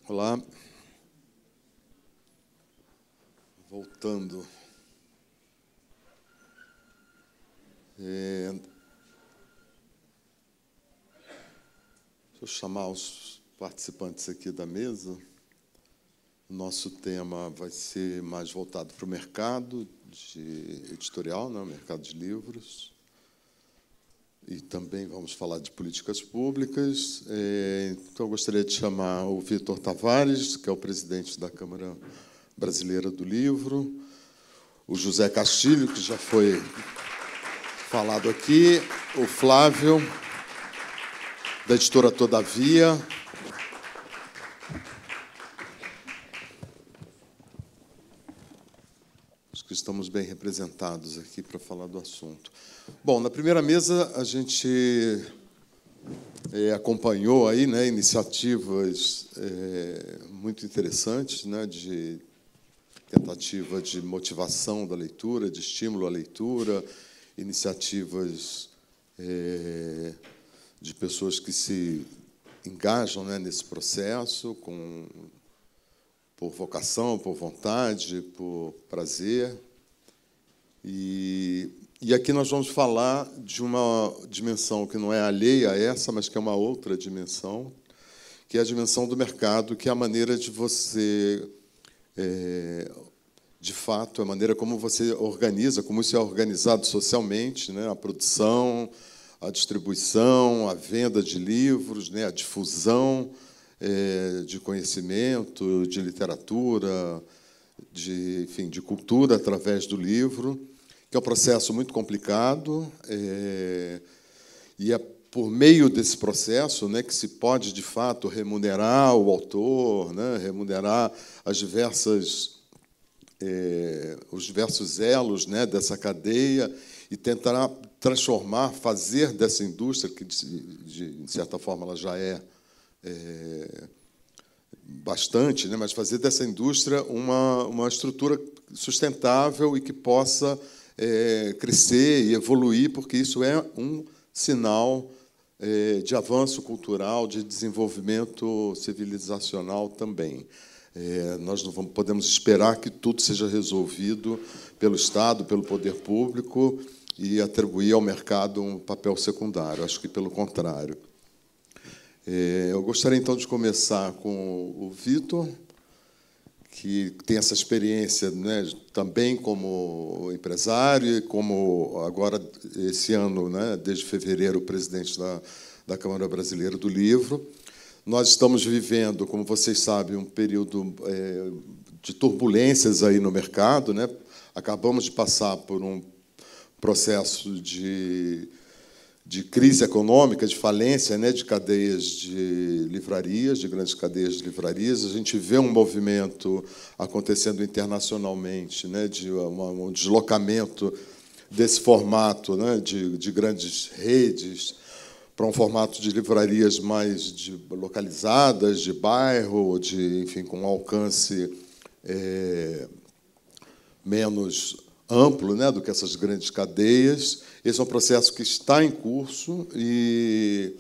Olá. Voltando. Deixa eu chamar os participantes aqui da mesa. O nosso tema vai ser mais voltado para o mercado editorial, né? Mercado de livros. E também vamos falar de políticas públicas. Então, eu gostaria de chamar o Vitor Tavares, que é o presidente da Câmara Brasileira do Livro, o José Castilho, que já foi falado aqui, o Flávio, da editora Todavia, acho que estamos bem representados aqui para falar do assunto. Bom, na primeira mesa a gente acompanhou aí, né, iniciativas muito interessantes, né, de tentativa de motivação da leitura, de estímulo à leitura, iniciativas de pessoas que se engajam, né, nesse processo por vocação, por vontade, por prazer. E aqui nós vamos falar de uma dimensão que não é alheia a essa, mas que é uma outra dimensão, que é a dimensão do mercado, que é a maneira de você, de fato, a maneira como você organiza, como isso é organizado socialmente, né? A produção, a distribuição, a venda de livros, né? A difusão de conhecimento, de literatura, enfim, de cultura através do livro, que é um processo muito complicado, e é por meio desse processo, né, que se pode, de fato, remunerar o autor, né, remunerar os diversos elos, né, dessa cadeia, e tentar transformar, fazer dessa indústria, que, de certa forma, ela já é bastante, né, mas fazer dessa indústria uma estrutura sustentável e que possa crescer e evoluir, porque isso é um sinal de avanço cultural, de desenvolvimento civilizacional também. Nós não podemos esperar que tudo seja resolvido pelo Estado, pelo poder público, e atribuir ao mercado um papel secundário. Acho que, pelo contrário. Eu gostaria, então, de começar com o Vitor, que tem essa experiência, né, também como empresário e como, agora, esse ano, né, desde fevereiro, presidente da Câmara Brasileira do Livro. Nós estamos vivendo, como vocês sabem, um período de turbulências aí no mercado, né? Acabamos de passar por um processo de crise econômica, de falência, né, de cadeias de livrarias, de grandes cadeias de livrarias. A gente vê um movimento acontecendo internacionalmente, né, de um deslocamento desse formato, né, de grandes redes para um formato de livrarias mais localizadas, de bairro, enfim, com um alcance menos amplo, né, do que essas grandes cadeias. Esse é um processo que está em curso e,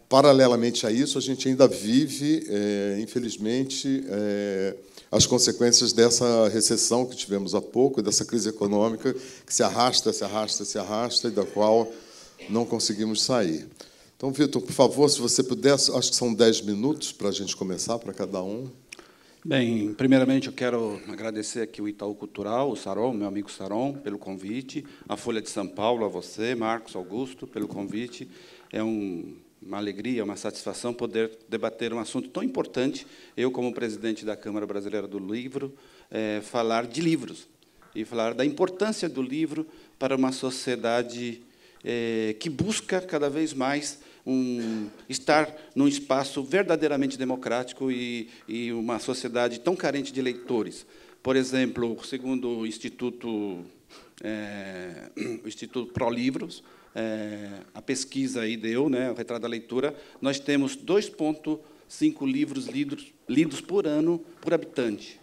paralelamente a isso, a gente ainda vive, infelizmente, as consequências dessa recessão que tivemos há pouco, dessa crise econômica que se arrasta, e da qual não conseguimos sair. Então, Vitor, por favor, se você pudesse, acho que são 10 minutos para a gente começar, para cada um. Bem, primeiramente, eu quero agradecer aqui o Itaú Cultural, o Saron, meu amigo Saron, pelo convite, a Folha de São Paulo, a você, Marcos Augusto, pelo convite. É uma alegria, uma satisfação poder debater um assunto tão importante. Eu, como presidente da Câmara Brasileira do Livro, falar de livros e falar da importância do livro para uma sociedade que busca cada vez mais estar num espaço verdadeiramente democrático e uma sociedade tão carente de leitores. Por exemplo, segundo o Instituto ProLivros, a pesquisa aí deu, né, o retrato da leitura, nós temos 2,5 livros lidos por ano por habitante.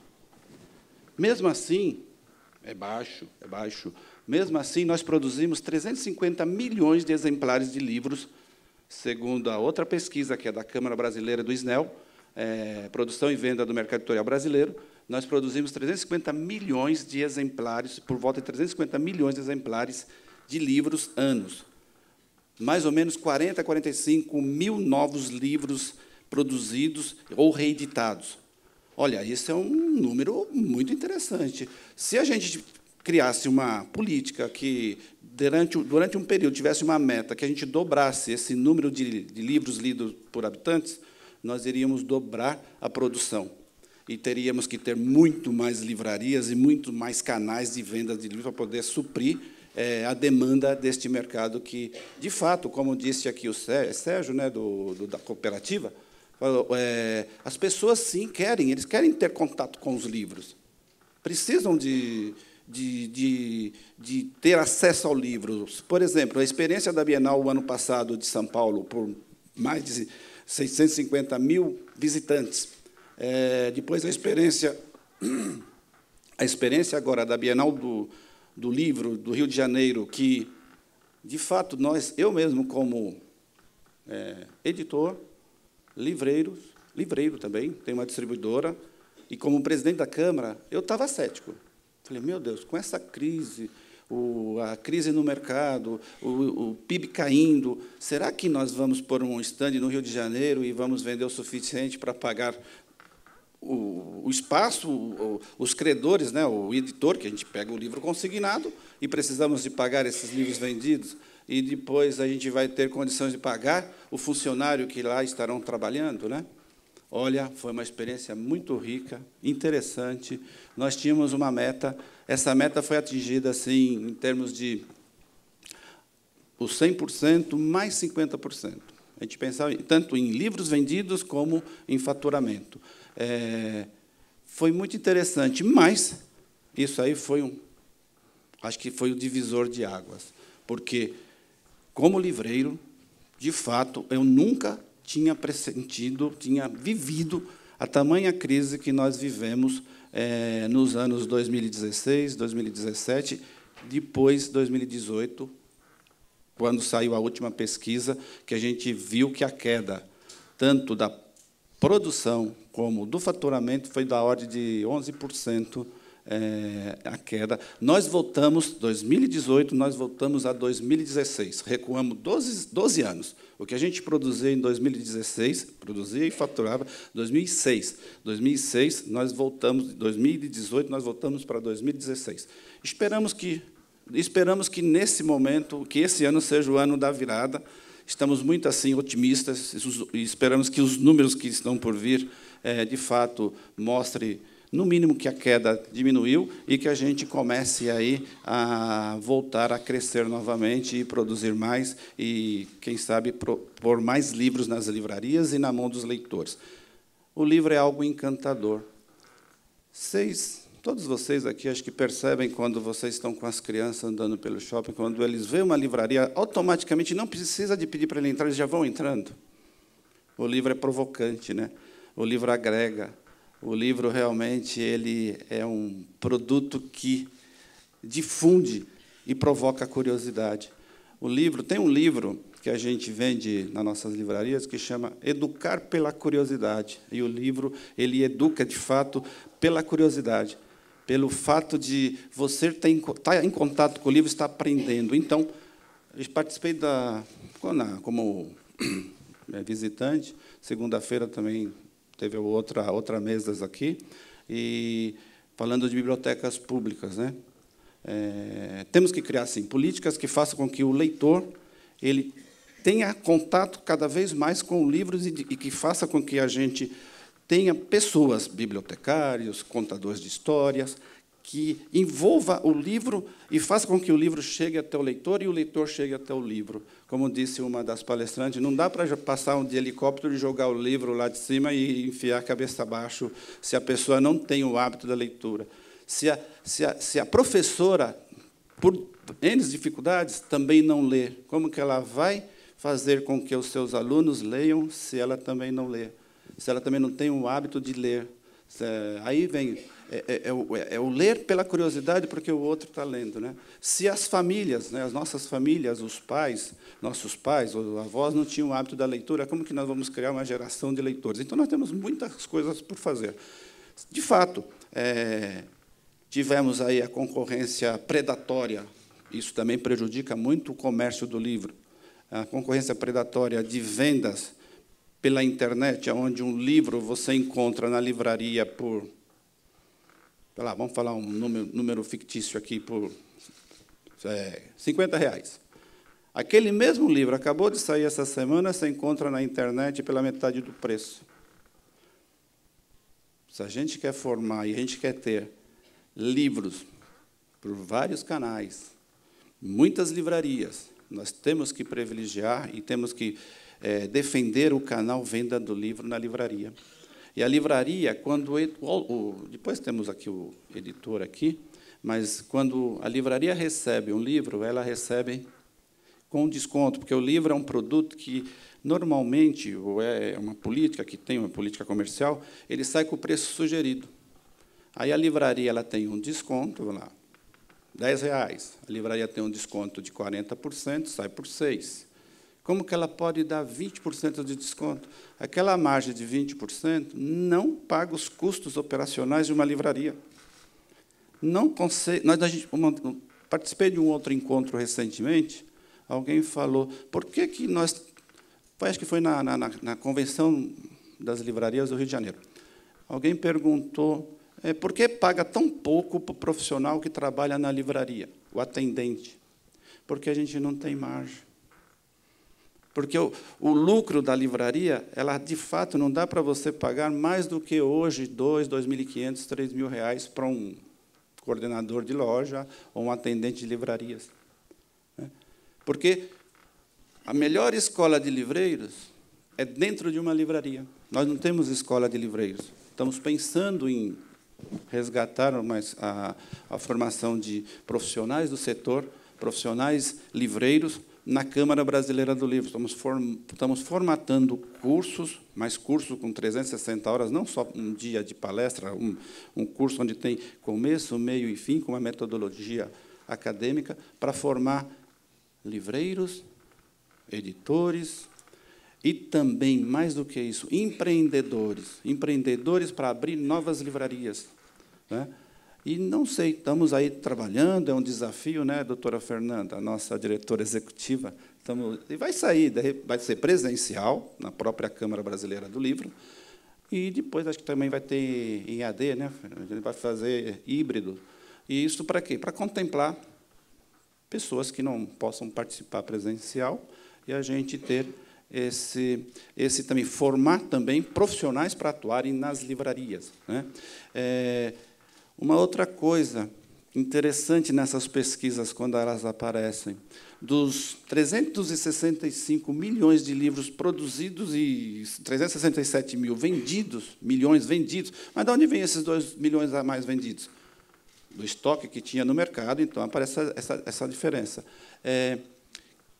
Mesmo assim, é baixo. Mesmo assim, nós produzimos 350 milhões de exemplares de livros, segundo a outra pesquisa, que é da Câmara Brasileira do SNEL, produção e venda do mercado editorial brasileiro, nós produzimos 350 milhões de exemplares, por volta de 350 milhões de exemplares de livros anos. Mais ou menos 40 a 45 mil novos livros produzidos ou reeditados. Olha, isso é um número muito interessante. Se a gente criasse uma política que, durante um período, tivesse uma meta, que a gente dobrasse esse número de livros lidos por habitantes, nós iríamos dobrar a produção. E teríamos que ter muito mais livrarias e muito mais canais de venda de livros para poder suprir a demanda deste mercado que, de fato, como disse aqui o Sérgio, né, da cooperativa, as pessoas, sim, eles querem ter contato com os livros, precisam de ter acesso ao livro. Por exemplo, a experiência da Bienal, o ano passado, de São Paulo, por mais de 650 mil visitantes. Depois, a experiência agora da Bienal do Livro, do Rio de Janeiro, que, de fato, eu mesmo, como editor, livreiro também, tenho uma distribuidora, e como presidente da Câmara, eu estava cético. Falei, meu Deus, com essa crise, a crise no mercado, o PIB caindo, será que nós vamos pôr um stand no Rio de Janeiro e vamos vender o suficiente para pagar o espaço, os credores, né, o editor, que a gente pega o livro consignado e precisamos de pagar esses livros vendidos, e depois a gente vai ter condições de pagar o funcionário que lá estarão trabalhando, né? Olha, foi uma experiência muito rica, interessante. Nós tínhamos uma meta, essa meta foi atingida assim, em termos de os 100% mais 50%. A gente pensava tanto em livros vendidos como em faturamento. Foi muito interessante, mas isso aí acho que foi o divisor de águas, porque, como livreiro, de fato, eu nunca tinha pressentido, tinha vivido a tamanha crise que nós vivemos nos anos 2016, 2017, depois 2018, quando saiu a última pesquisa, que a gente viu que a queda, tanto da produção como do faturamento, foi da ordem de 11%, a queda. Nós voltamos, 2018, nós voltamos a 2016, recuamos 12 anos. O que a gente produzia em 2016, produzia e faturava, 2006. 2006, nós voltamos, 2018, nós voltamos para 2016. Esperamos que, nesse momento, que esse ano seja o ano da virada. Estamos muito assim otimistas e esperamos que os números que estão por vir, de fato, mostrem, no mínimo, que a queda diminuiu e que a gente comece aí a voltar a crescer novamente e produzir mais e, quem sabe, pôr mais livros nas livrarias e na mão dos leitores. O livro é algo encantador. Todos vocês aqui, acho que percebem, quando vocês estão com as crianças andando pelo shopping, quando eles veem uma livraria, automaticamente, não precisa de pedir para ele entrar, eles já vão entrando. O livro é provocante, né? O livro agrega. O livro, realmente, ele é um produto que difunde e provoca curiosidade. Tem um livro que a gente vende nas nossas livrarias que chama Educar pela Curiosidade. E o livro ele educa, de fato, pela curiosidade, pelo fato de você estar em contato com o livro, estar aprendendo. Então, eu participei como visitante, segunda-feira também teve outra mesas aqui, e falando de bibliotecas públicas, né? Temos que criar, sim, políticas que façam com que o leitor ele tenha contato cada vez mais com livros e que faça com que a gente tenha pessoas, bibliotecários, contadores de histórias, que envolva o livro e faça com que o livro chegue até o leitor e o leitor chegue até o livro. Como disse uma das palestrantes, não dá para passar de helicóptero e jogar o livro lá de cima e enfiar a cabeça abaixo se a pessoa não tem o hábito da leitura. Se a professora, por N dificuldades, também não lê, como que ela vai fazer com que os seus alunos leiam se ela também não lê? Se ela também não tem o hábito de ler? Aí vem é o ler pela curiosidade, porque o outro está lendo, né? Se as famílias, né, as nossas famílias, os pais, nossos pais, os avós não tinham o hábito da leitura, como que nós vamos criar uma geração de leitores? Então, nós temos muitas coisas por fazer. De fato, tivemos aí a concorrência predatória. Isso também prejudica muito o comércio do livro. A concorrência predatória de vendas pela internet, onde um livro você encontra na livraria por, sei lá, vamos falar um número fictício aqui, por R$50. Aquele mesmo livro acabou de sair essa semana, você encontra na internet pela metade do preço. Se a gente quer formar e a gente quer ter livros por vários canais, muitas livrarias, nós temos que privilegiar e temos que defender o canal venda do livro na livraria. E a livraria, quando depois temos aqui o editor aqui, mas quando a livraria recebe um livro, ela recebe com desconto, porque o livro é um produto que normalmente, ou é uma política que tem uma política comercial, ele sai com o preço sugerido. Aí a livraria ela tem um desconto lá, R$10. A livraria tem um desconto de 40%, sai por 6. Como que ela pode dar 20% de desconto? Aquela margem de 20% não paga os custos operacionais de uma livraria. Não consegue. Participei de um outro encontro recentemente. Alguém falou: por que nós. Acho que foi na Convenção das Livrarias do Rio de Janeiro. Alguém perguntou: por que paga tão pouco para o profissional que trabalha na livraria, o atendente? Porque a gente não tem margem. Porque o lucro da livraria, ela, de fato, não dá para você pagar mais do que hoje R$2.000, R$2.500, R$3.000 para um coordenador de loja ou um atendente de livrarias. Porque a melhor escola de livreiros é dentro de uma livraria. Nós não temos escola de livreiros. Estamos pensando em resgatar a formação de profissionais do setor, profissionais livreiros, na Câmara Brasileira do Livro. Estamos formatando cursos, mais cursos com 360 horas, não só um dia de palestra, um curso onde tem começo, meio e fim, com uma metodologia acadêmica, para formar livreiros, editores e também, mais do que isso, empreendedores para abrir novas livrarias, né? E não sei, estamos aí trabalhando, é um desafio, né, doutora Fernanda, a nossa diretora executiva, e vai sair, vai ser presencial, na própria Câmara Brasileira do Livro, e depois acho que também vai ter em AD, né, a gente vai fazer híbrido. E isso para quê? Para contemplar pessoas que não possam participar presencial, e a gente ter esse também, formar também profissionais para atuarem nas livrarias, né? Uma outra coisa interessante nessas pesquisas, quando elas aparecem, dos 365 milhões de livros produzidos e 367 milhões vendidos, mas de onde vêm esses 2 milhões a mais vendidos? Do estoque que tinha no mercado, então aparece essa diferença.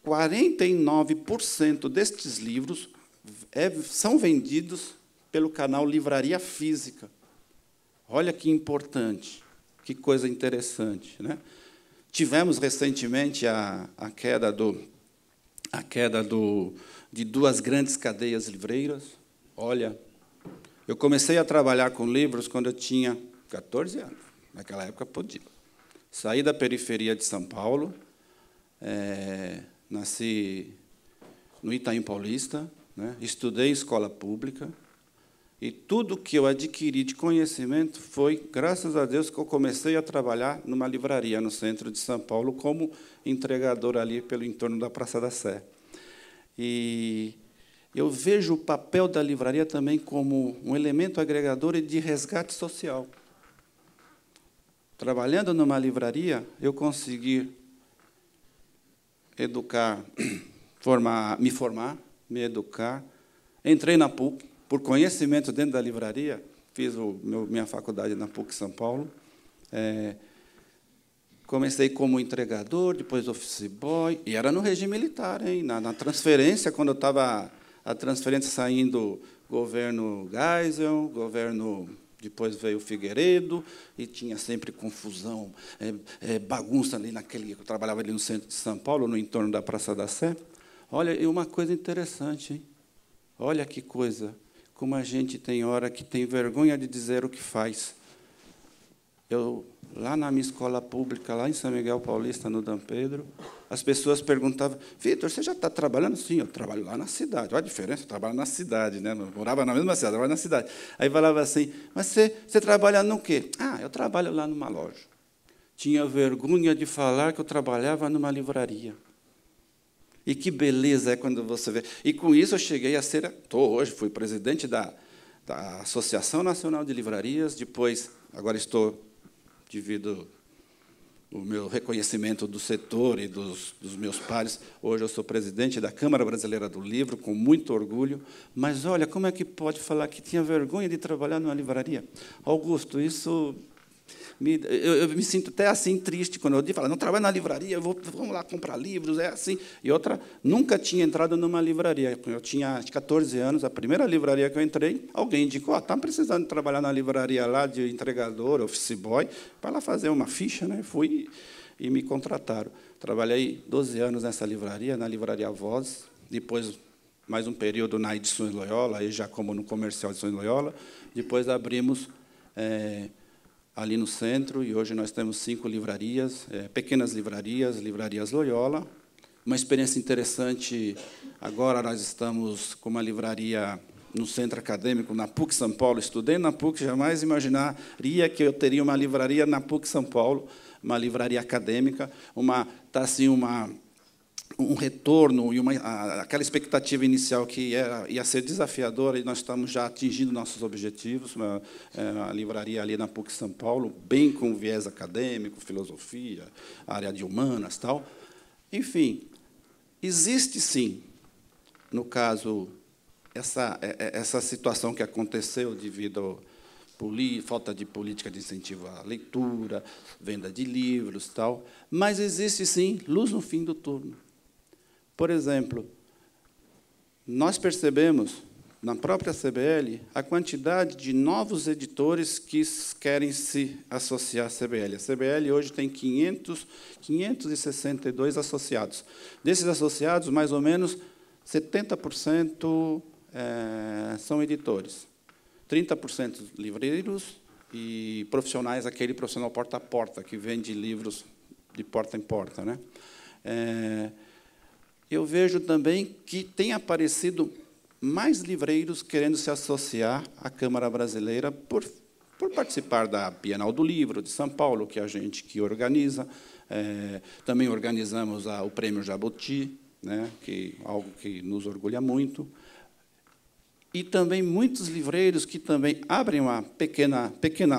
49% destes livros são vendidos pelo canal Livraria Física. Olha que importante, que coisa interessante, né? Tivemos recentemente a queda de 2 grandes cadeias livreiras. Olha, eu comecei a trabalhar com livros quando eu tinha 14 anos. Naquela época podia. Saí da periferia de São Paulo, nasci no Itaim Paulista, né? Estudei em escola pública. E tudo que eu adquiri de conhecimento foi, graças a Deus, que eu comecei a trabalhar numa livraria no centro de São Paulo, como entregador ali pelo entorno da Praça da Sé. E eu vejo o papel da livraria também como um elemento agregador e de resgate social. Trabalhando numa livraria, eu consegui me educar, entrei na PUC, por conhecimento dentro da livraria, fiz minha faculdade na PUC São Paulo. Comecei como entregador, depois office boy, e era no regime militar, hein? Na transferência, quando eu estava a transferência saindo, governo Geisel, governo Depois veio o Figueiredo, e tinha sempre confusão, bagunça ali naquele... Eu trabalhava ali no centro de São Paulo, no entorno da Praça da Sé. Olha, e uma coisa interessante, hein? Olha que coisa, como a gente tem hora que tem vergonha de dizer o que faz. Eu, lá na minha escola pública, lá em São Miguel Paulista, no Dom Pedro, as pessoas perguntavam: Vitor, você já está trabalhando? Sim, eu trabalho lá na cidade. Olha a diferença, eu trabalho na cidade, né? Não morava na mesma cidade, eu trabalho na cidade. Aí falava assim: mas você trabalha no quê? Ah, eu trabalho lá numa loja. Tinha vergonha de falar que eu trabalhava numa livraria. E que beleza é quando você vê. E, com isso, eu cheguei a ser... Hoje, fui presidente da Associação Nacional de Livrarias, depois, agora estou, devido ao meu reconhecimento do setor e dos meus pares, hoje eu sou presidente da Câmara Brasileira do Livro, com muito orgulho. Mas, olha, como é que pode falar que tinha vergonha de trabalhar numa livraria? Augusto, isso... Eu me sinto até assim triste quando eu digo, não trabalho na livraria, vamos lá comprar livros, é assim. E outra, nunca tinha entrado numa livraria. Eu tinha 14 anos, a primeira livraria que eu entrei, alguém indicou: está precisando trabalhar na livraria lá de entregador, office boy, para lá fazer uma ficha, né? Fui e me contrataram. Trabalhei 12 anos nessa livraria, na Livraria Voz, depois mais um período na Edições Loyola, aí já como no comercial Edições Loyola, depois abrimos... ali no centro, e hoje nós temos 5 livrarias, pequenas livrarias, Livrarias Loyola. Uma experiência interessante, agora nós estamos com uma livraria no centro acadêmico, na PUC São Paulo. Estudei na PUC, jamais imaginaria que eu teria uma livraria na PUC São Paulo, uma livraria acadêmica, está assim, um retorno e aquela expectativa inicial que ia ser desafiadora, e nós estamos já atingindo nossos objetivos. A livraria ali na PUC São Paulo, bem com viés acadêmico, filosofia, área de humanas, tal. Enfim, existe, sim, no caso, essa situação que aconteceu devido à falta de política de incentivo à leitura, venda de livros, tal, mas existe, sim, luz no fim do túnel. Por exemplo, nós percebemos, na própria CBL, a quantidade de novos editores que querem se associar à CBL. A CBL hoje tem 562 associados. Desses associados, mais ou menos 70% são editores, 30% livreiros e profissionais, aquele profissional porta a porta, que vende livros de porta em porta, né? Eu vejo também que tem aparecido mais livreiros querendo se associar à Câmara Brasileira por participar da Bienal do Livro de São Paulo, que a gente que organiza. Também organizamos o Prêmio Jabuti, né, algo que nos orgulha muito. E também muitos livreiros que também abrem uma pequena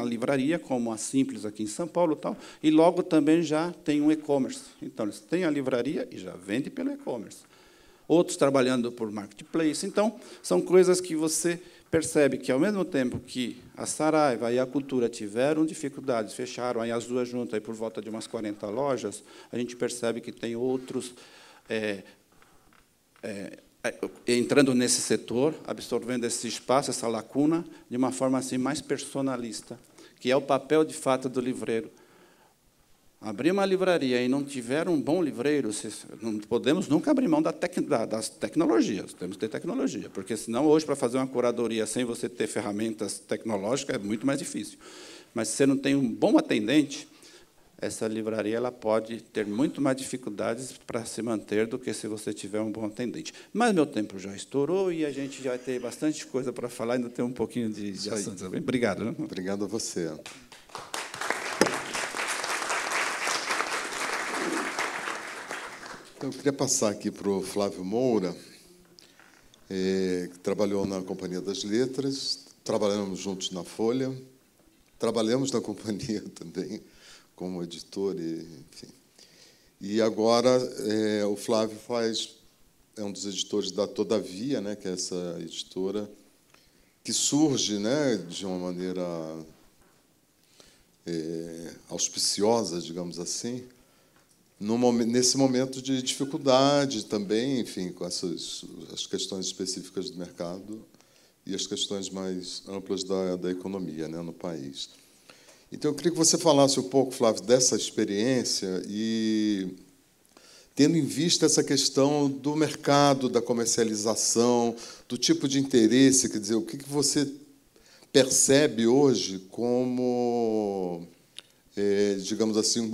livraria, como a Simples aqui em São Paulo, tal, e logo também já tem um e-commerce. Então, eles têm a livraria e já vende pelo e-commerce. Outros trabalhando por marketplace. Então, são coisas que você percebe que, ao mesmo tempo que a Saraiva e a Cultura tiveram dificuldades, fecharam aí as duas juntas aí por volta de umas 40 lojas, a gente percebe que tem outros... entrando nesse setor, absorvendo esse espaço, essa lacuna, de uma forma assim mais personalista, que é o papel, de fato, do livreiro. Abrir uma livraria e não tiver um bom livreiro, não podemos nunca abrir mão das tecnologias, temos que ter tecnologia, porque, senão, hoje, para fazer uma curadoria sem você ter ferramentas tecnológicas, é muito mais difícil. Mas, se você não tem um bom atendente, essa livraria ela pode ter muito mais dificuldades para se manter do que se você tiver um bom atendente. Mas meu tempo já estourou e a gente já tem bastante coisa para falar, ainda tem um pouquinho de assuntos também. Obrigado. Né? Obrigado a você. Eu queria passar aqui para o Flávio Moura, que trabalhou na Companhia das Letras, trabalhamos juntos na Folha, trabalhamos na companhia também, como editor, enfim. E agora o Flávio é um dos editores da Todavia, né, que é essa editora que surge, né, de uma maneira auspiciosa, digamos assim, nesse momento de dificuldade também, enfim, com as questões específicas do mercado, e as questões mais amplas da economia, né, no país. Então, eu queria que você falasse um pouco, Flávio, dessa experiência e tendo em vista essa questão do mercado, da comercialização, do tipo de interesse, quer dizer, o que você percebe hoje como, digamos assim,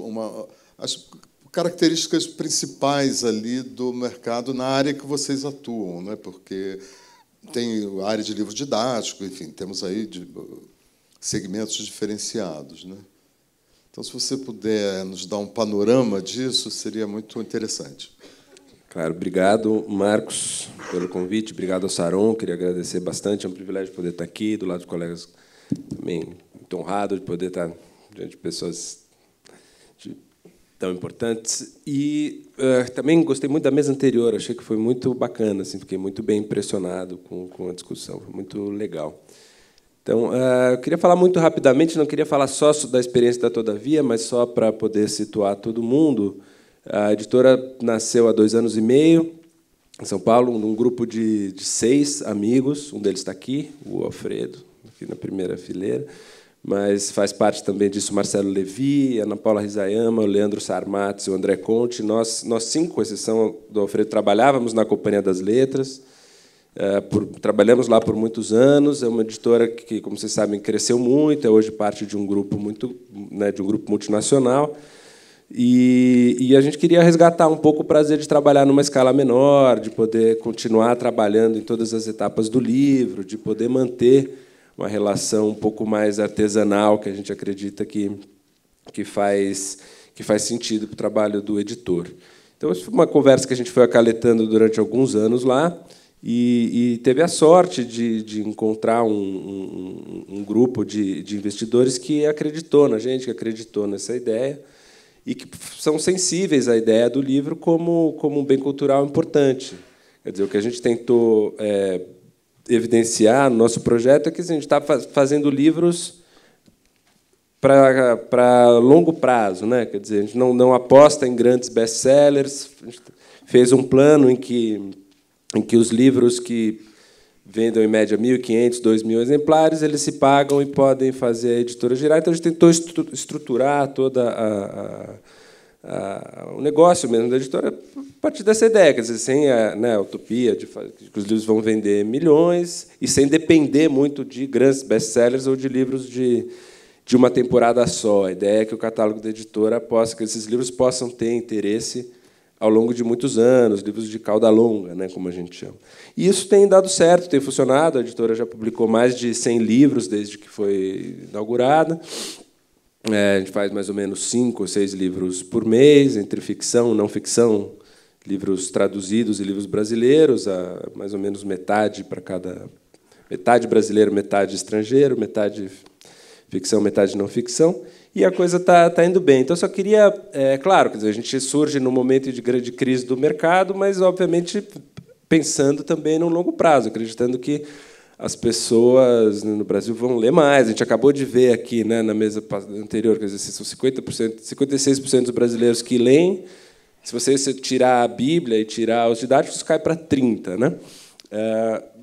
as características principais ali do mercado na área que vocês atuam, né? Porque tem a área de livro didático, enfim, temos aí segmentos diferenciados, né? Então, se você puder nos dar um panorama disso, seria muito interessante. Claro, obrigado, Marcos, pelo convite. Obrigado ao Saron, queria agradecer bastante. É um privilégio poder estar aqui, do lado de colegas também muito honrado de poder estar diante de pessoas tão importantes. E também gostei muito da mesa anterior, achei que foi muito bacana, assim, fiquei muito bem impressionado com a discussão, foi muito legal. Então, eu queria falar muito rapidamente, não queria falar só da experiência da Todavia, mas só para poder situar todo mundo. A editora nasceu há 2 anos e meio, em São Paulo, num grupo de 6 amigos, um deles está aqui, o Alfredo, aqui na primeira fileira, mas faz parte também disso Marcelo Levi, a Ana Paula Rizayama, o Leandro Sarmatz e o André Conte. Nós 5, com exceção do Alfredo, trabalhávamos na Companhia das Letras. Trabalhamos lá por muitos anos. É uma editora que, como vocês sabem, cresceu muito. É hoje parte de um grupo de um grupo multinacional. E a gente queria resgatar um pouco o prazer de trabalhar numa escala menor, de poder continuar trabalhando em todas as etapas do livro, de poder manter uma relação um pouco mais artesanal, que a gente acredita que faz sentido para o trabalho do editor. Então, isso foi uma conversa que a gente foi acaletando durante alguns anos lá. E teve a sorte de encontrar um grupo de investidores que acreditou na gente, que acreditou nessa ideia, e que são sensíveis à ideia do livro como um bem cultural importante. Quer dizer, o que a gente tentou evidenciar no nosso projeto é que a gente está fazendo livros para longo prazo, né? Quer dizer, a gente não aposta em grandes best-sellers. A gente fez um plano em que os livros que vendam, em média, 1.500, 2.000 exemplares, eles se pagam e podem fazer a editora girar. Então, a gente tentou estruturar todo o negócio mesmo da editora a partir dessa ideia, quer dizer, sem a utopia de que os livros vão vender milhões e sem depender muito de grandes best-sellers ou de livros de uma temporada só. A ideia é que o catálogo da editora que esses livros possam ter interesse ao longo de muitos anos, livros de cauda longa, né, como a gente chama. E isso tem dado certo, tem funcionado. A editora já publicou mais de 100 livros desde que foi inaugurada. A gente faz mais ou menos 5 ou 6 livros por mês, entre ficção e não ficção, livros traduzidos e livros brasileiros, mais ou menos metade para cada... Metade brasileiro, metade estrangeiro, metade ficção, metade não ficção. E a coisa está indo bem. Então, eu só queria... claro, quer dizer, a gente surge num momento de grande crise do mercado, mas, obviamente, pensando também no longo prazo, acreditando que as pessoas no Brasil vão ler mais. A gente acabou de ver aqui, né, na mesa anterior, quer dizer, são 50%, 56% dos brasileiros que leem. Se você tirar a Bíblia e tirar os didáticos, cai para 30%. Né?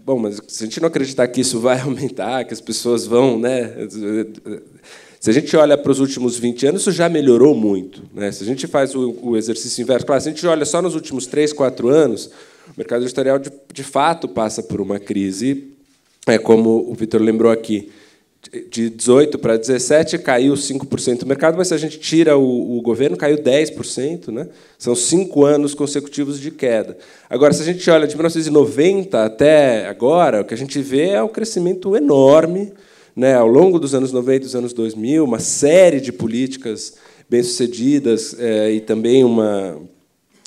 Bom, mas se a gente não acreditar que isso vai aumentar, que as pessoas vão... Né, se a gente olha para os últimos 20 anos, isso já melhorou muito. Né? Se a gente faz o exercício inverso, claro, se a gente olha só nos últimos 3, 4 anos, o mercado editorial, de fato, passa por uma crise. Como o Vitor lembrou aqui, de 18 para 17 caiu 5% do mercado, mas se a gente tira o governo, caiu 10%. Né? São 5 anos consecutivos de queda. Agora, se a gente olha de 1990 até agora, o que a gente vê é um crescimento enorme, né, ao longo dos anos 90 e dos anos 2000, uma série de políticas bem-sucedidas e também uma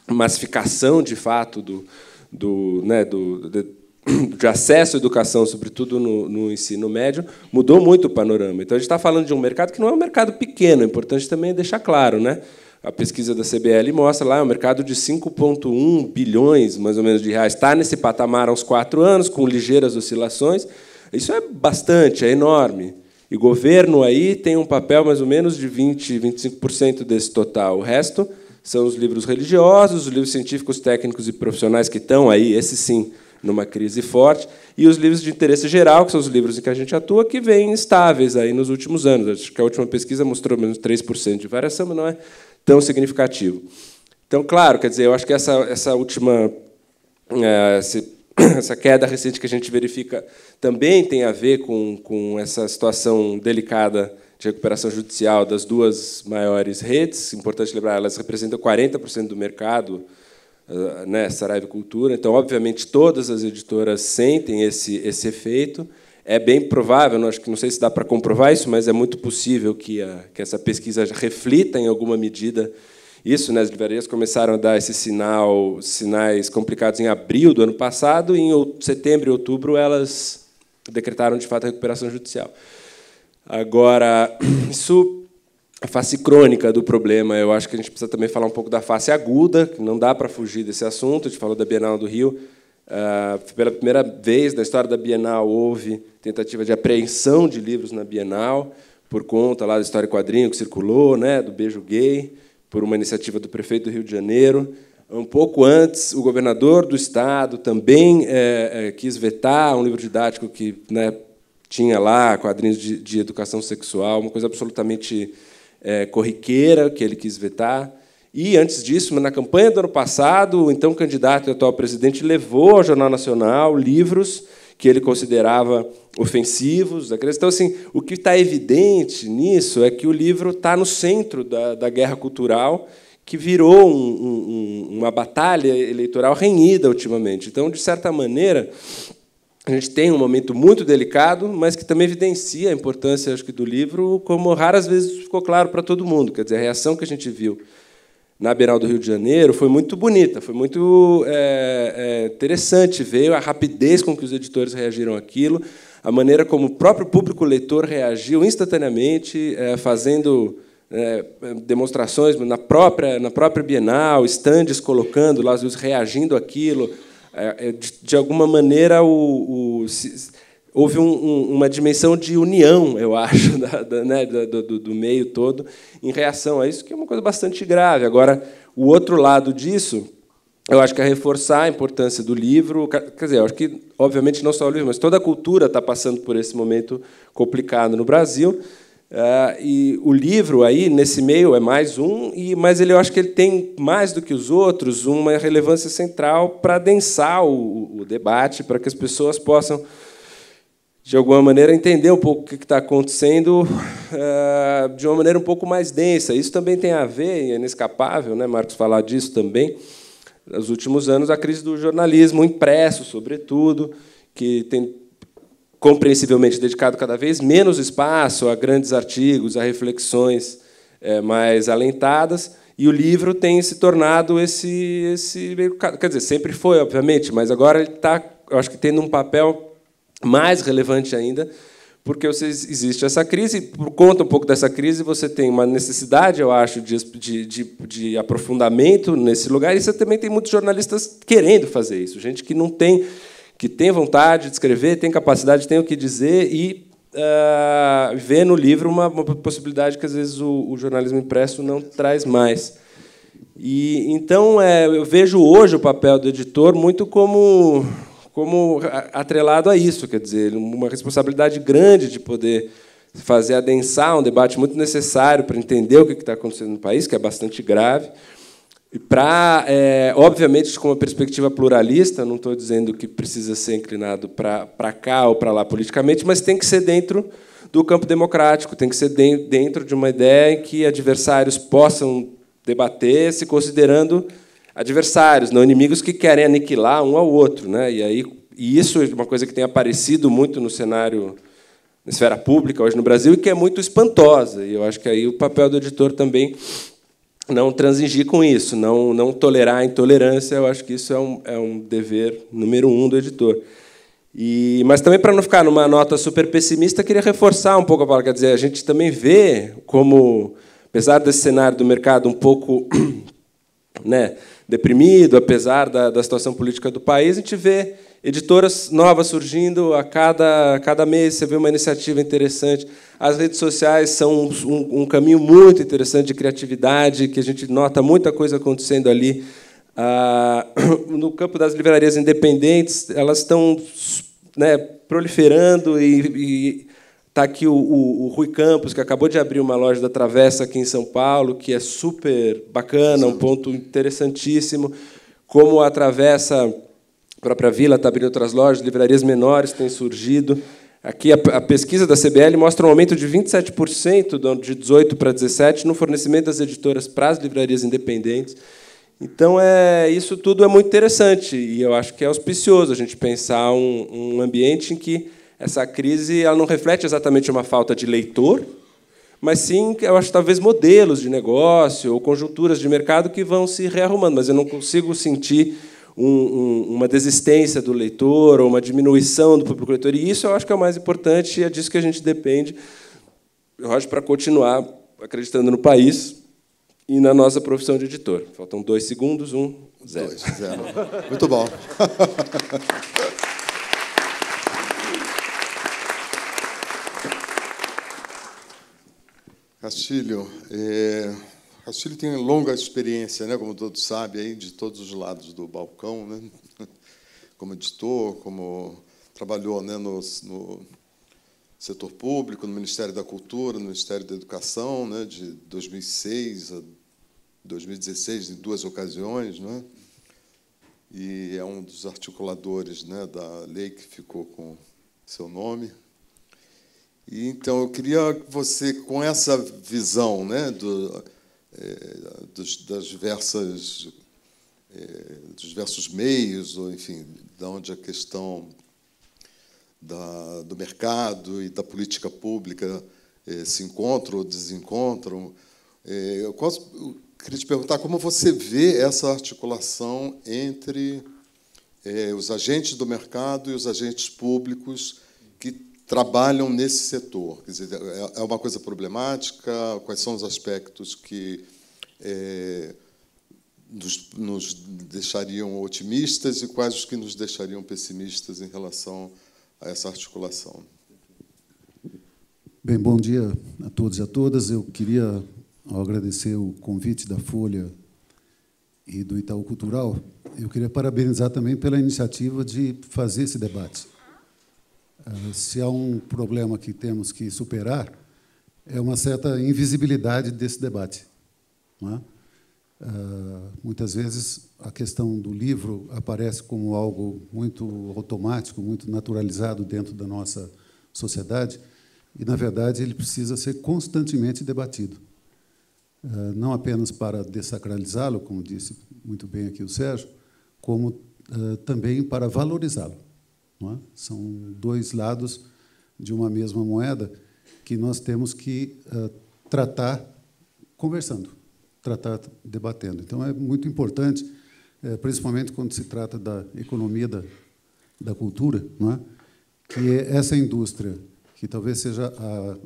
massificação, de fato, de acesso à educação, sobretudo no ensino médio, mudou muito o panorama. Então, a gente está falando de um mercado que não é um mercado pequeno, é importante também deixar claro. Né? A pesquisa da CBL mostra lá um mercado de 5,1 bilhões, mais ou menos, de reais. Está nesse patamar há uns 4 anos, com ligeiras oscilações. Isso é bastante, é enorme. E o governo aí tem um papel mais ou menos de 20%, 25% desse total. O resto são os livros religiosos, os livros científicos, técnicos e profissionais que estão aí, esses sim, numa crise forte, e os livros de interesse geral, que são os livros em que a gente atua, que vêm estáveis aí nos últimos anos. Acho que a última pesquisa mostrou menos 3% de variação, mas não é tão significativo. Então, claro, quer dizer, eu acho que essa última essa queda recente que a gente verifica também tem a ver com essa situação delicada de recuperação judicial das duas maiores redes. Importante lembrar, elas representam 40% do mercado, né, Saraiva e Cultura. Então, obviamente, todas as editoras sentem esse efeito. É bem provável, não sei se dá para comprovar isso, mas é muito possível que essa pesquisa reflita, em alguma medida, isso. Né, as livrarias começaram a dar esses sinais complicados em abril do ano passado, e em setembro e outubro elas decretaram, de fato, a recuperação judicial. Agora, isso, a face crônica do problema, eu acho que a gente precisa também falar um pouco da face aguda, que não dá para fugir desse assunto. A gente falou da Bienal do Rio. Pela primeira vez na história da Bienal, houve tentativa de apreensão de livros na Bienal, por conta lá da história em quadrinho que circulou, né, do beijo gay, por uma iniciativa do prefeito do Rio de Janeiro. Um pouco antes, o governador do Estado também quis vetar um livro didático que, né, tinha lá quadrinhos de educação sexual, uma coisa absolutamente corriqueira, que ele quis vetar. E, antes disso, na campanha do ano passado, o então candidato e atual presidente levou ao Jornal Nacional livros que ele considerava ofensivos. Então, assim, o que está evidente nisso é que o livro está no centro da guerra cultural, que virou uma batalha eleitoral renhida ultimamente. Então, de certa maneira, a gente tem um momento muito delicado, mas que também evidencia a importância, acho que, do livro, como raras vezes ficou claro para todo mundo. Quer dizer, a reação que a gente viu na Bienal do Rio de Janeiro foi muito bonita, foi muito interessante ver a rapidez com que os editores reagiram àquilo, a maneira como o próprio público leitor reagiu instantaneamente, fazendo demonstrações na própria Bienal, estandes colocando lá, reagindo àquilo. De alguma maneira, houve uma dimensão de união, eu acho, do meio todo, em reação a isso, que é uma coisa bastante grave. Agora, o outro lado disso, eu acho que é reforçar a importância do livro. Quer dizer, eu acho que, obviamente, não só o livro, mas toda a cultura está passando por esse momento complicado no Brasil. E o livro, aí, nesse meio, é mais mas eu acho que ele tem, mais do que os outros, uma relevância central para adensar o debate, para que as pessoas possam, de alguma maneira, entender um pouco o que está acontecendo de uma maneira um pouco mais densa. Isso também tem a ver, e é inescapável, né, Marcos, falar disso também, nos últimos anos, a crise do jornalismo impresso, sobretudo, que tem compreensivelmente dedicado cada vez menos espaço a grandes artigos, a reflexões mais alentadas, e o livro tem se tornado esse quer dizer, sempre foi, obviamente, mas agora ele está, eu acho que, tendo um papel mais relevante ainda, porque existe essa crise, e, por conta um pouco dessa crise, você tem uma necessidade, eu acho, de aprofundamento nesse lugar, e você também tem muitos jornalistas querendo fazer isso, gente que tem vontade de escrever, tem capacidade, tem o que dizer, e vê no livro uma possibilidade que, às vezes, o jornalismo impresso não traz mais. E, então, eu vejo hoje o papel do editor muito como atrelado a isso, quer dizer, uma responsabilidade grande de poder fazer adensar um debate muito necessário para entender o que está acontecendo no país, que é bastante grave, e para, obviamente, com uma perspectiva pluralista, não estou dizendo que precisa ser inclinado para cá ou para lá politicamente, mas tem que ser dentro do campo democrático, tem que ser dentro de uma ideia em que adversários possam debater se considerando adversários, não inimigos que querem aniquilar um ao outro, né? E isso é uma coisa que tem aparecido muito no cenário, na esfera pública hoje no Brasil, e que é muito espantosa. E eu acho que aí o papel do editor também não transigir com isso, não tolerar a intolerância. Eu acho que isso é um dever número 1 do editor. Mas também, para não ficar numa nota super pessimista, queria reforçar um pouco a palavra. Quer dizer, a gente também vê como, apesar desse cenário do mercado um pouco, né, deprimido, apesar da situação política do país, a gente vê editoras novas surgindo a cada mês. Você vê uma iniciativa interessante. As redes sociais são um caminho muito interessante de criatividade, que a gente nota muita coisa acontecendo ali No campo das livrarias independentes, elas estão, né, proliferando, e está aqui o Rui Campos, que acabou de abrir uma loja da Travessa aqui em São Paulo, que é super bacana, um ponto interessantíssimo. Como a Travessa, a própria Vila, está abrindo outras lojas, livrarias menores têm surgido. Aqui a pesquisa da CBL mostra um aumento de 27% de 18 para 17 no fornecimento das editoras para as livrarias independentes. Então, isso tudo é muito interessante, e eu acho que é auspicioso a gente pensar um ambiente em que essa crise ela não reflete exatamente uma falta de leitor, mas sim, eu acho, talvez, modelos de negócio ou conjunturas de mercado que vão se rearrumando, mas eu não consigo sentir uma desistência do leitor ou uma diminuição do público leitor, e isso eu acho que é o mais importante, e é disso que a gente depende, eu acho, para continuar acreditando no país e na nossa profissão de editor. Faltam 2 segundos, 1, 0. 2, 0. Muito bom. Castilho, Castilho tem longa experiência, né, como todos sabem, aí, de todos os lados do balcão, né, como editor, como trabalhou, né, no setor público, no Ministério da Cultura, no Ministério da Educação, né, de 2006 a 2016, em 2 ocasiões, né, e é um dos articuladores, né, da lei que ficou com seu nome. E, então, eu queria que você, com essa visão, né, dos diversos meios, ou, enfim, de onde a questão do mercado e da política pública se encontram ou desencontram, eu queria te perguntar como você vê essa articulação entre os agentes do mercado e os agentes públicos que trabalham nesse setor. Quer dizer, é uma coisa problemática? Quais são os aspectos que nos deixariam otimistas e quais os que nos deixariam pessimistas em relação a essa articulação? Bem, bom dia a todos e a todas. Eu queria agradecer o convite da Folha e do Itaú Cultural. Eu queria parabenizar também pela iniciativa de fazer esse debate. Se há um problema que temos que superar, é uma certa invisibilidade desse debate, não é? Muitas vezes a questão do livro aparece como algo muito automático, muito naturalizado dentro da nossa sociedade, e, na verdade, ele precisa ser constantemente debatido. Não apenas para dessacralizá-lo, como disse muito bem aqui o Sérgio, como também para valorizá-lo. Não é? São 2 lados de uma mesma moeda que nós temos que tratar conversando, tratar debatendo. Então, é muito importante, principalmente quando se trata da economia da cultura, não é? Que é essa indústria, que talvez seja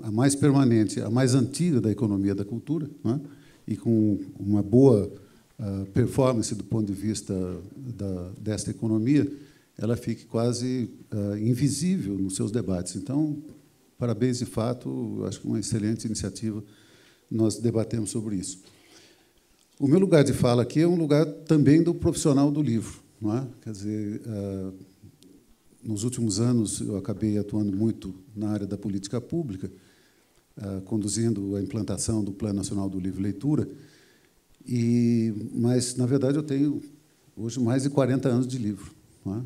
a mais permanente, a mais antiga da economia da cultura, não é? E com uma boa performance do ponto de vista desta economia, ela fique quase invisível nos seus debates. Então, parabéns, de fato, acho que uma excelente iniciativa, nós debatemos sobre isso. O meu lugar de fala aqui é um lugar também do profissional do livro, não é? Quer dizer, nos últimos anos eu acabei atuando muito na área da política pública, conduzindo a implantação do Plano Nacional do Livro e Leitura, mas, na verdade, eu tenho hoje mais de 40 anos de livro, não é?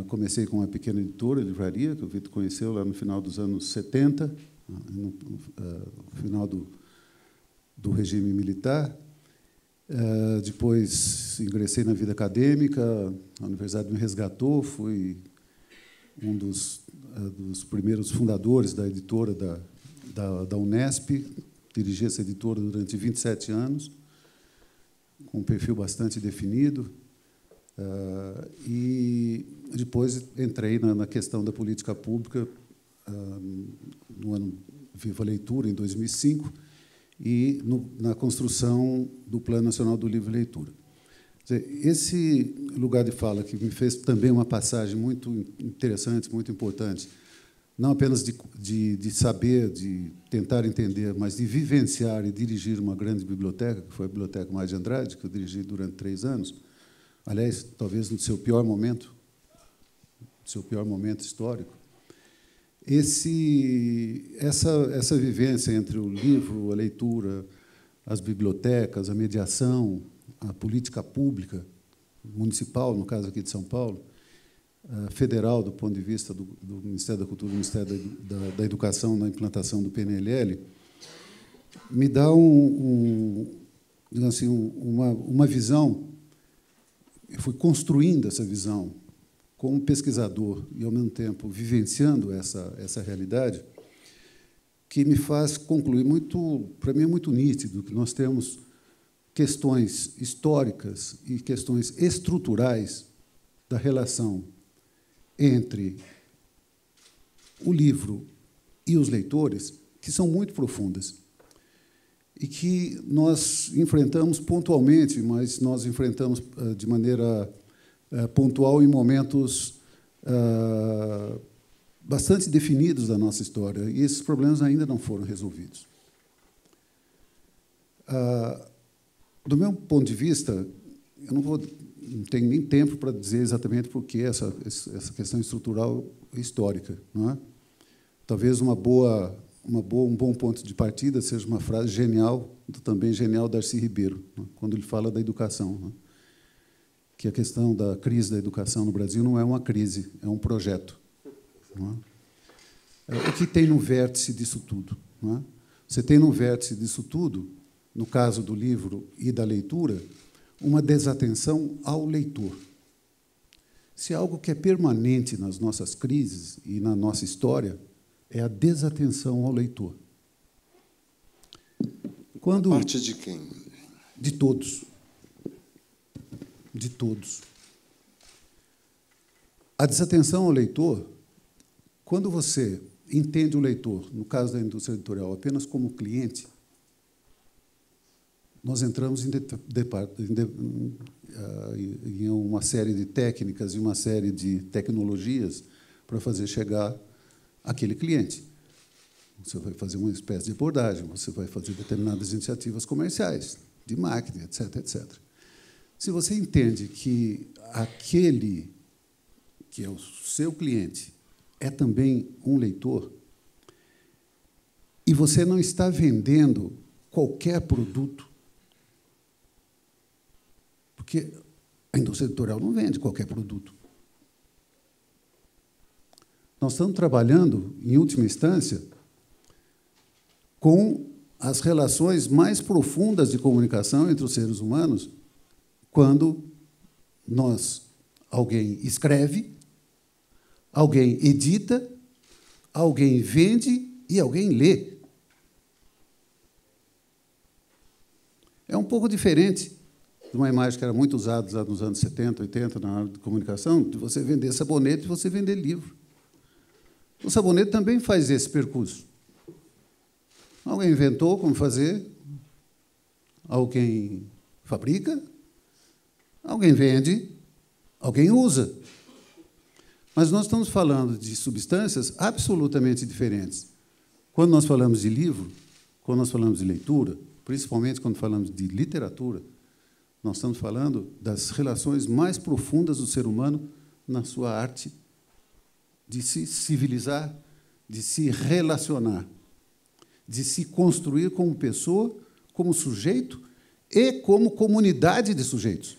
Comecei com uma pequena editora, livraria, que o Vitor conheceu lá no final dos anos 70, no final do regime militar. Depois ingressei na vida acadêmica, a universidade me resgatou, fui um dos primeiros fundadores da editora da Unesp, dirigi essa editora durante 27 anos, com um perfil bastante definido. E depois entrei na questão da política pública no ano Viva a Leitura, em 2005, e na construção do Plano Nacional do Livro e Leitura. Quer dizer, esse lugar de fala, que me fez também uma passagem muito interessante, muito importante, não apenas de saber, de tentar entender, mas de vivenciar e dirigir uma grande biblioteca, que foi a Biblioteca Mário de Andrade, que eu dirigi durante 3 anos, aliás, talvez no seu pior momento histórico. Essa vivência entre o livro, a leitura, as bibliotecas, a mediação, a política pública, municipal, no caso aqui de São Paulo, federal, do ponto de vista do Ministério da Cultura, do Ministério da Educação, na implantação do PNLL, me dá digamos assim, uma visão. Eu fui construindo essa visão como pesquisador e, ao mesmo tempo, vivenciando essa realidade, que me faz concluir para mim é muito nítido que nós temos questões históricas e questões estruturais da relação entre o livro e os leitores que são muito profundas e que nós enfrentamos pontualmente, mas nós enfrentamos de maneira pontual em momentos bastante definidos da nossa história, e esses problemas ainda não foram resolvidos. Do meu ponto de vista, eu não tenho nem tempo para dizer exatamente por que essa questão estrutural histórica, não é? Talvez um bom ponto de partida seja uma frase genial, também genial, Darcy Ribeiro, né, quando ele fala da educação, né, que a questão da crise da educação no Brasil não é uma crise, é um projeto. Não é? O que tem no vértice disso tudo? Não é? Você tem no vértice disso tudo, no caso do livro e da leitura, uma desatenção ao leitor. Se algo que é permanente nas nossas crises e na nossa história é a desatenção ao leitor. A parte de quem? De todos. De todos. A desatenção ao leitor, quando você entende o leitor, no caso da indústria editorial, apenas como cliente, nós entramos em uma série de técnicas e uma série de tecnologias para fazer chegar aquele cliente. Você vai fazer uma espécie de abordagem, você vai fazer determinadas iniciativas comerciais, de marketing, etc., etc. Se você entende que aquele que é o seu cliente é também um leitor, e você não está vendendo qualquer produto, porque a indústria editorial não vende qualquer produto. Nós estamos trabalhando, em última instância, com as relações mais profundas de comunicação entre os seres humanos, quando alguém escreve, alguém edita, alguém vende e alguém lê. É um pouco diferente de uma imagem que era muito usada lá nos anos 70, 80, na área de comunicação, de você vender sabonete e você vender livro. O sabonete também faz esse percurso. Alguém inventou como fazer, alguém fabrica, alguém vende, alguém usa. Mas nós estamos falando de substâncias absolutamente diferentes. Quando nós falamos de livro, quando nós falamos de leitura, principalmente quando falamos de literatura, nós estamos falando das relações mais profundas do ser humano na sua arte de se civilizar, de se relacionar, de se construir como pessoa, como sujeito e como comunidade de sujeitos.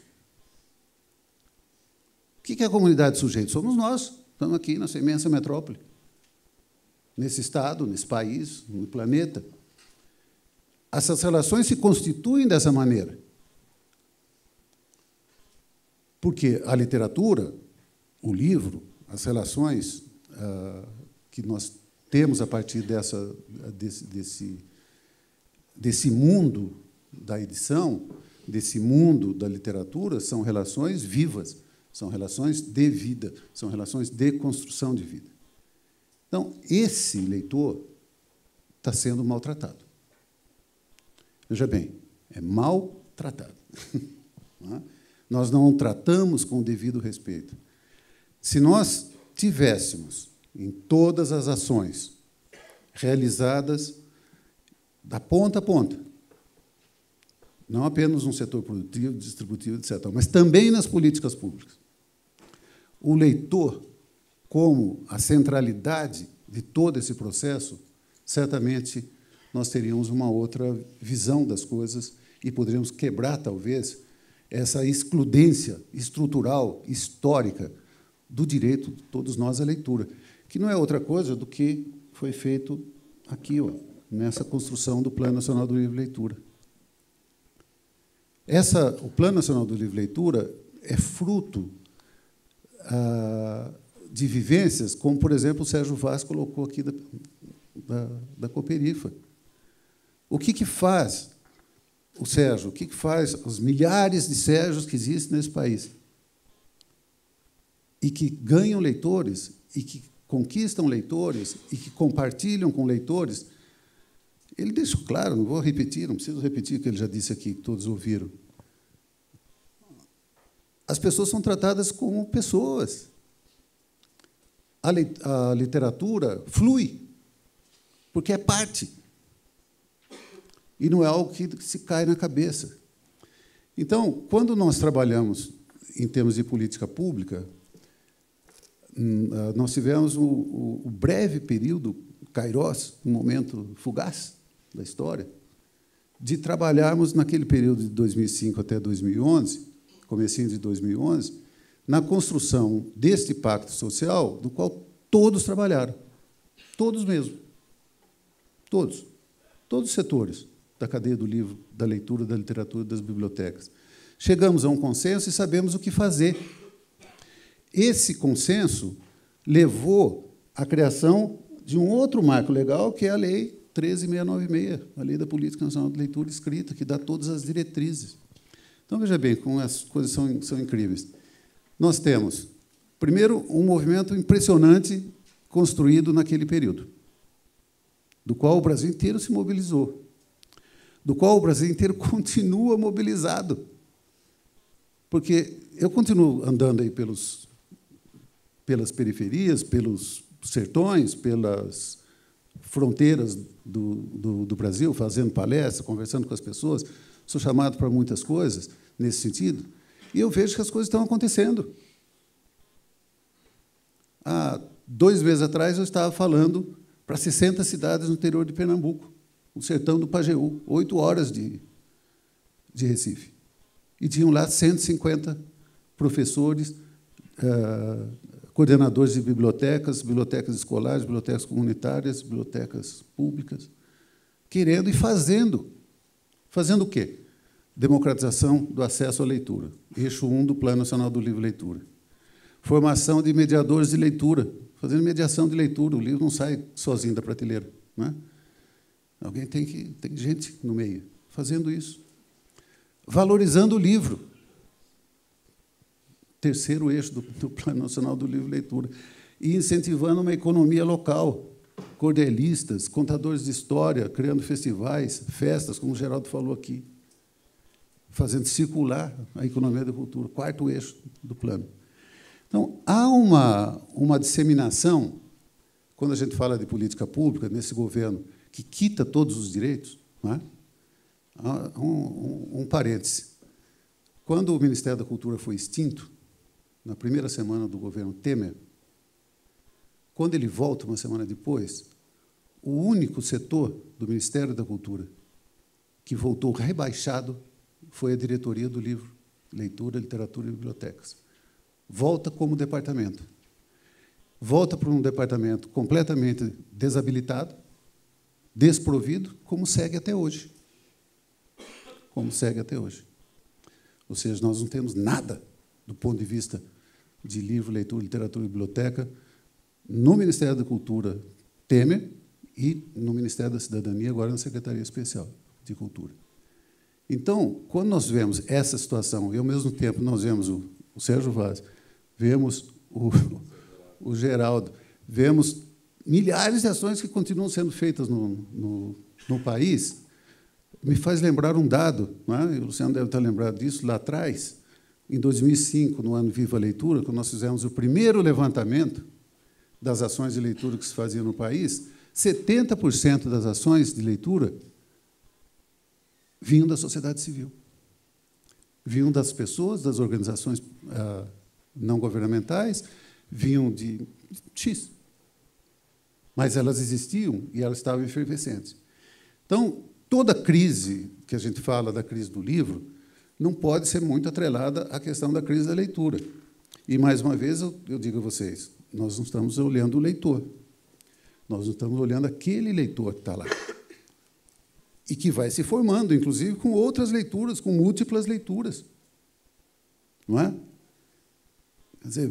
O que é a comunidade de sujeitos? Somos nós, estamos aqui nessa imensa metrópole, nesse estado, nesse país, no planeta. Essas relações se constituem dessa maneira. Porque a literatura, o livro, as relações que nós temos a partir desse mundo da edição, desse mundo da literatura, são relações vivas, são relações de vida, são relações de construção de vida. Então, esse leitor está sendo maltratado. Veja bem, é maltratado. Não é? Nós não o tratamos com o devido respeito. Se nós tivéssemos em todas as ações realizadas da ponta a ponta, não apenas no setor produtivo, distributivo, etc., mas também nas políticas públicas. O leitor, como a centralidade de todo esse processo, certamente nós teríamos uma outra visão das coisas e poderíamos quebrar, talvez, essa excludência estrutural, histórica, do direito de todos nós à leitura, que não é outra coisa do que foi feito aqui, ó, nessa construção do Plano Nacional do Livro e Leitura. O Plano Nacional do Livro e Leitura é fruto de vivências, como, por exemplo, o Sérgio Vaz colocou aqui da Cooperifa. O que faz o Sérgio? O que faz os milhares de Sérgios que existem nesse país e que ganham leitores e que conquistam leitores e que compartilham com leitores? Ele deixa claro, não vou repetir, não preciso repetir o que ele já disse aqui, que todos ouviram. As pessoas são tratadas como pessoas. A literatura flui, porque é parte. E não é algo que se cai na cabeça. Então, quando nós trabalhamos em termos de política pública, nós tivemos o breve período, kairos, um momento fugaz da história, de trabalharmos naquele período de 2005 até 2011, comecinho de 2011, na construção deste pacto social, do qual todos trabalharam, todos mesmo, todos os setores da cadeia do livro, da leitura, da literatura, das bibliotecas. Chegamos a um consenso e sabemos o que fazer. Esse consenso levou à criação de um outro marco legal, que é a Lei 13.696, a Lei da Política Nacional de Leitura Escrita, que dá todas as diretrizes. Então, veja bem, como as coisas são incríveis. Nós temos, primeiro, um movimento impressionante construído naquele período, do qual o Brasil inteiro se mobilizou, do qual o Brasil inteiro continua mobilizado. Porque eu continuo andando aí pelas periferias, pelos sertões, pelas fronteiras do Brasil, fazendo palestras, conversando com as pessoas. Sou chamado para muitas coisas nesse sentido, e eu vejo que as coisas estão acontecendo. Há 2 meses atrás, eu estava falando para 60 cidades no interior de Pernambuco, o sertão do Pajeú, 8 horas de Recife. E tinham lá 150 professores, coordenadores de bibliotecas, bibliotecas escolares, bibliotecas comunitárias, bibliotecas públicas, querendo e fazendo. Fazendo o quê? Democratização do acesso à leitura, eixo 1 do Plano Nacional do Livro e Leitura. Formação de mediadores de leitura, fazendo mediação de leitura. O livro não sai sozinho da prateleira, não é? Alguém tem gente no meio fazendo isso. Valorizando o livro. Terceiro eixo do Plano Nacional do Livro e Leitura. E incentivando uma economia local, cordelistas, contadores de história, criando festivais, festas, como o Geraldo falou aqui, fazendo circular a economia da cultura, 4º eixo do plano. Então, há uma disseminação, quando a gente fala de política pública, nesse governo que quita todos os direitos, não é? Há um parêntese. Quando o Ministério da Cultura foi extinto, na primeira semana do governo Temer, quando ele volta uma semana depois, o único setor do Ministério da Cultura que voltou rebaixado foi a diretoria do livro, leitura, literatura e bibliotecas. Volta como departamento. Volta para um departamento completamente desabilitado, desprovido, como segue até hoje. Como segue até hoje. Ou seja, nós não temos nada do ponto de vista de livro, leitura, literatura e biblioteca no Ministério da Cultura Temer e no Ministério da Cidadania, agora na Secretaria Especial de Cultura. Então, quando nós vemos essa situação, e, ao mesmo tempo, nós vemos o Sérgio Vaz, vemos o Geraldo, vemos milhares de ações que continuam sendo feitas no país, me faz lembrar um dado, não é? O Luciano deve estar lembrado disso, lá atrás, em 2005, no ano Viva a Leitura, quando nós fizemos o primeiro levantamento das ações de leitura que se faziam no país, 70% das ações de leitura vinham da sociedade civil. Vinham das pessoas, das organizações não governamentais, vinham de X. Mas elas existiam e elas estavam efervescentes. Então, toda crise que a gente fala da crise do livro não pode ser muito atrelada à questão da crise da leitura. E, mais uma vez, eu digo a vocês, nós não estamos olhando o leitor. Nós não estamos olhando aquele leitor que está lá. E que vai se formando, inclusive, com outras leituras, com múltiplas leituras. Não é? Quer dizer,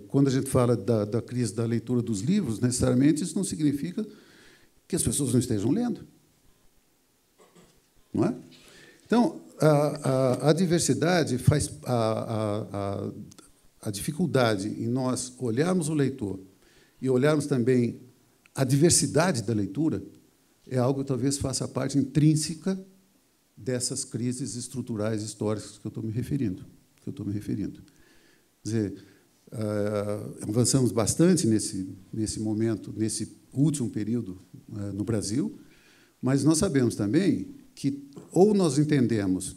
quando a gente fala da crise da leitura dos livros, necessariamente isso não significa que as pessoas não estejam lendo. Não é? Então, a diversidade faz a dificuldade em nós olharmos o leitor e olharmos também a diversidade da leitura é algo que talvez faça parte intrínseca dessas crises estruturais históricas que eu estou me referindo. Quer dizer, avançamos bastante nesse momento, nesse último período no Brasil, mas nós sabemos também que ou nós entendemos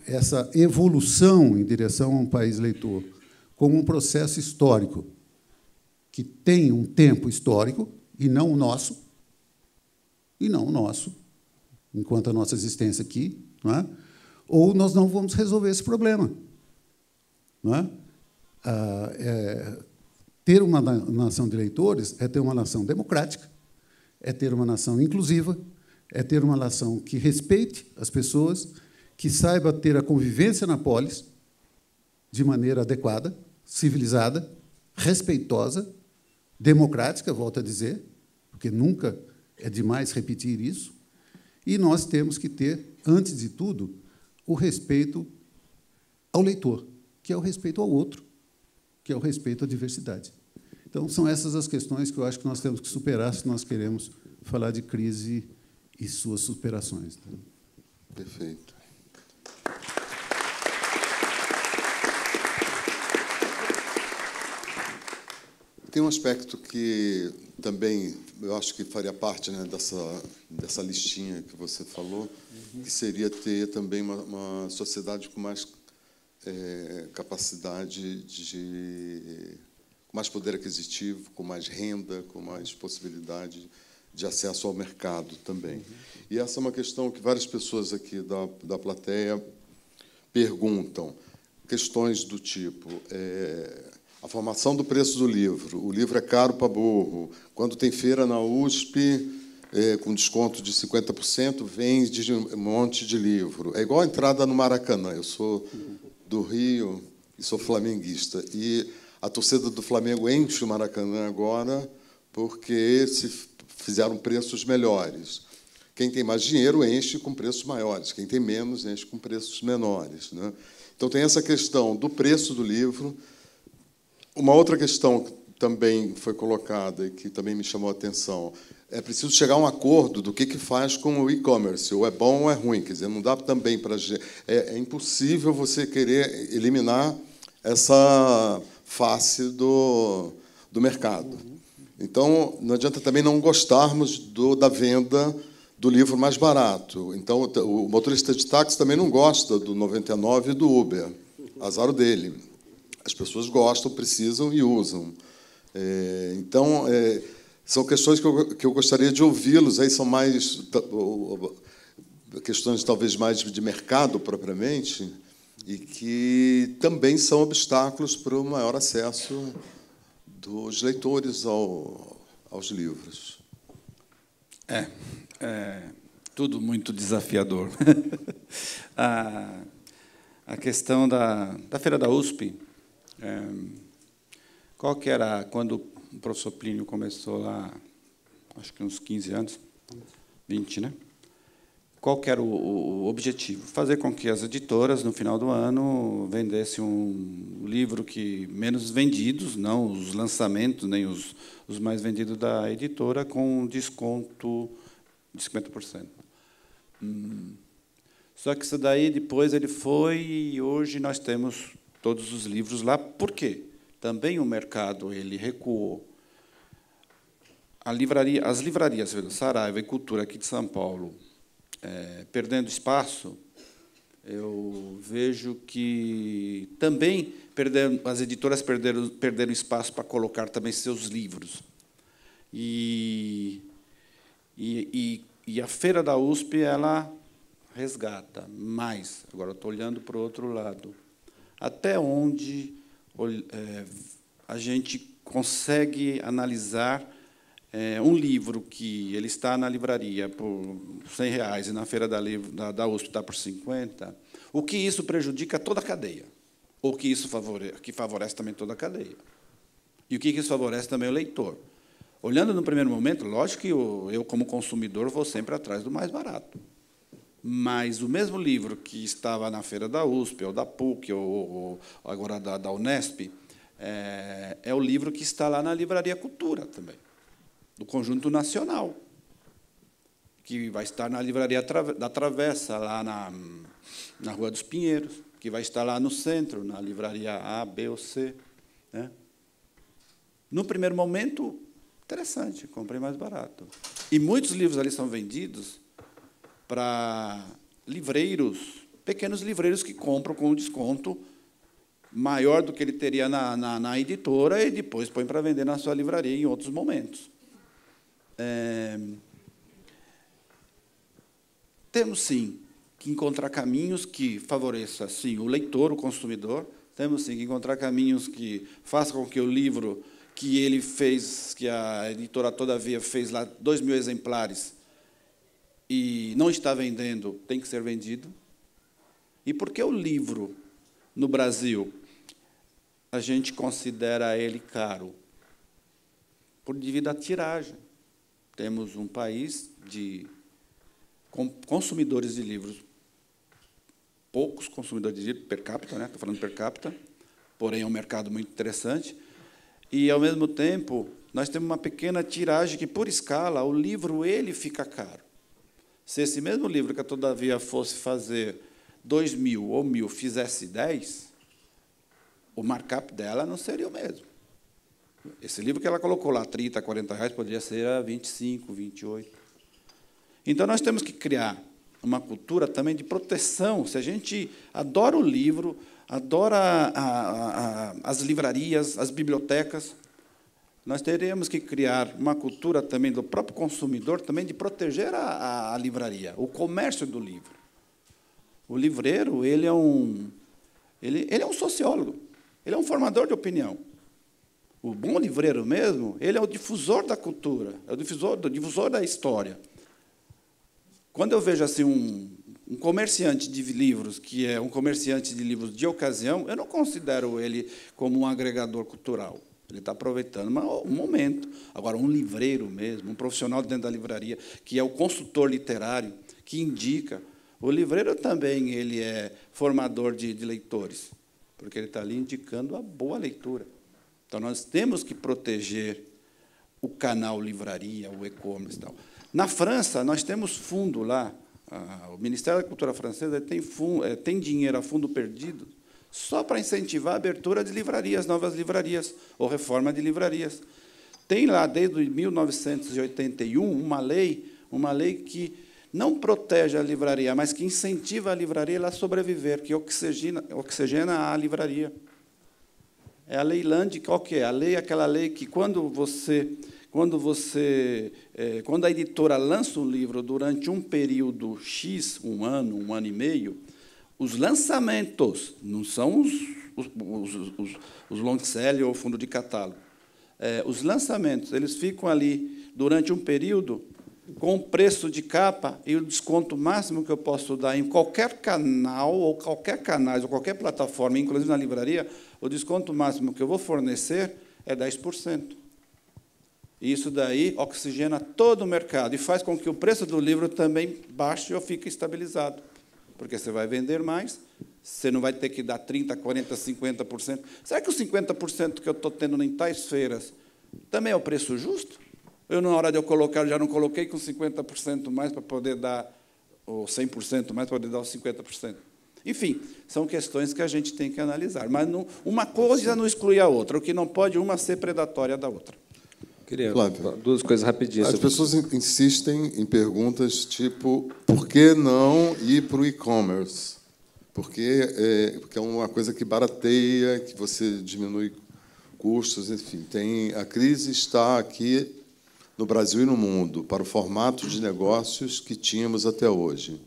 essa evolução em direção a um país leitor como um processo histórico que tem um tempo histórico e não o nosso, enquanto a nossa existência aqui, não é? Ou nós não vamos resolver esse problema. Não é? Ter uma nação de leitores é ter uma nação democrática, é ter uma nação inclusiva, é ter uma nação que respeite as pessoas, que saiba ter a convivência na polis de maneira adequada, civilizada, respeitosa, democrática, volto a dizer, porque nunca é demais repetir isso, e nós temos que ter, antes de tudo, o respeito ao leitor, que é o respeito ao outro, que é o respeito à diversidade. Então, são essas as questões que eu acho que nós temos que superar se nós queremos falar de crise e suas superações. Perfeito. Tem um aspecto que também eu acho que faria parte, né, dessa listinha que você falou, que seria ter também uma sociedade com mais capacidade com mais poder aquisitivo, com mais renda, com mais possibilidade de acesso ao mercado também. E essa é uma questão que várias pessoas aqui da plateia perguntam, questões do tipo a formação do preço do livro. O livro é caro para burro. Quando tem feira na USP, com desconto de 50%, vende um monte de livro. É igual a entrada no Maracanã. Eu sou do Rio e sou flamenguista. E a torcida do Flamengo enche o Maracanã agora porque se fizeram preços melhores. Quem tem mais dinheiro enche com preços maiores. Quem tem menos enche com preços menores, né? Então, tem essa questão do preço do livro. Uma outra questão que também foi colocada e que também me chamou a atenção, é preciso chegar a um acordo do que faz com o e-commerce, ou é bom ou é ruim. Quer dizer, não dá também para... É impossível você querer eliminar essa face do mercado. Então, não adianta também não gostarmos da venda do livro mais barato. Então, o motorista de táxi também não gosta do 99 e do Uber. Azar dele. As pessoas gostam, precisam e usam. Então, são questões que eu gostaria de ouvi-los. Aí são mais questões, talvez, mais de mercado, propriamente, e que também são obstáculos para o maior acesso dos leitores aos livros. Tudo muito desafiador. A questão da Feira da USP, qual que era, quando o professor Plínio começou lá, acho que uns 15 anos, 20, né? Qual que era o objetivo? Fazer com que as editoras, no final do ano, vendessem um livro que menos vendidos, não os lançamentos, nem os mais vendidos da editora, com desconto de 50%. Só que isso daí, depois, ele foi, e hoje nós temos todos os livros lá. Por quê? também o mercado ele recuou. As livrarias, Saraiva e Cultura aqui de São Paulo, perdendo espaço, eu vejo que também as editoras perderam espaço para colocar também seus livros. E a Feira da USP ela resgata mais. Agora, eu estou olhando para o outro lado. Até onde a gente consegue analisar um livro que ele está na livraria por R$100 e na Feira da USP está por 50, o que isso prejudica toda a cadeia? Ou que isso favorece também toda a cadeia? E o que isso favorece também o leitor? Olhando no primeiro momento, lógico que eu, como consumidor, vou sempre atrás do mais barato. Mas o mesmo livro que estava na Feira da USP, ou da PUC, ou agora da Unesp, é o livro que está lá na Livraria Cultura também, do Conjunto Nacional, que vai estar na Livraria da Travessa, lá na Rua dos Pinheiros, que vai estar lá no centro, na Livraria A, B ou C. Né? No primeiro momento, interessante, comprei mais barato. E muitos livros ali são vendidos para livreiros, pequenos livreiros que compram com um desconto maior do que ele teria na editora e depois põe para vender na sua livraria em outros momentos. Temos, sim, que encontrar caminhos que favoreçam, sim, o leitor, o consumidor. Temos, sim, que encontrar caminhos que façam com que o livro que ele fez, que a editora Todavia fez lá 2.000 exemplares e não está vendendo, tem que ser vendido. E por que o livro, no Brasil, a gente considera ele caro? Devido à tiragem. Temos um país de consumidores de livros, poucos consumidores de livros, per capita, né? Estou falando per capita, porém é um mercado muito interessante. E, ao mesmo tempo, nós temos uma pequena tiragem que, por escala, o livro ele fica caro. Se esse mesmo livro que a Todavia fosse fazer 2.000 ou 1.000 fizesse 10, o markup dela não seria o mesmo. Esse livro que ela colocou lá, 30, 40 reais, poderia ser a 25, 28. Então, nós temos que criar uma cultura também de proteção. Se a gente adora o livro, adora as livrarias, as bibliotecas, nós teremos que criar uma cultura também do próprio consumidor, também de proteger a livraria, o comércio do livro. O livreiro ele é um sociólogo, ele é um formador de opinião. O bom livreiro mesmo, ele é o difusor da cultura, é o difusor da história. Quando eu vejo assim um comerciante de livros, que é um comerciante de livros de ocasião, eu não considero ele como um agregador cultural. Ele está aproveitando um momento. Agora, um livreiro mesmo, um profissional dentro da livraria, que é o consultor literário, que indica. O livreiro também ele é formador de leitores, porque ele está ali indicando a boa leitura. Então, nós temos que proteger o canal livraria, o e-commerce e tal. Na França, nós temos fundo lá. O Ministério da Cultura francesa tem dinheiro a fundo perdido só para incentivar a abertura de livrarias, novas livrarias, ou reforma de livrarias. Tem lá, desde 1981, uma lei que não protege a livraria, mas que incentiva a livraria a sobreviver, que oxigena a livraria. É a Lei Land, qual que é? Aquela lei que, quando a editora lança um livro durante um período X, um ano e meio, os lançamentos, não são os long sell ou fundo de catálogo, os lançamentos, eles ficam ali durante um período com o preço de capa e o desconto máximo que eu posso dar em qualquer canal, ou qualquer canais, ou qualquer plataforma, inclusive na livraria, o desconto máximo que eu vou fornecer é 10%. E isso daí oxigena todo o mercado e faz com que o preço do livro também baixe ou fique estabilizado. Porque você vai vender mais, você não vai ter que dar 30%, 40%, 50%. Será que os 50% que eu estou tendo em tais feiras também é o preço justo? Eu, na hora de eu colocar, já não coloquei com 50% mais para poder dar, ou 100% mais para poder dar os 50%. Enfim, são questões que a gente tem que analisar. Mas não, uma coisa não exclui a outra. O que não pode uma ser predatória da outra. Queria Flávio, duas coisas rapidinhas. As pessoas insistem em perguntas tipo, por que não ir para o e-commerce? Porque é uma coisa que barateia, que você diminui custos, enfim. A crise está aqui no Brasil e no mundo, para o formato de negócios que tínhamos até hoje.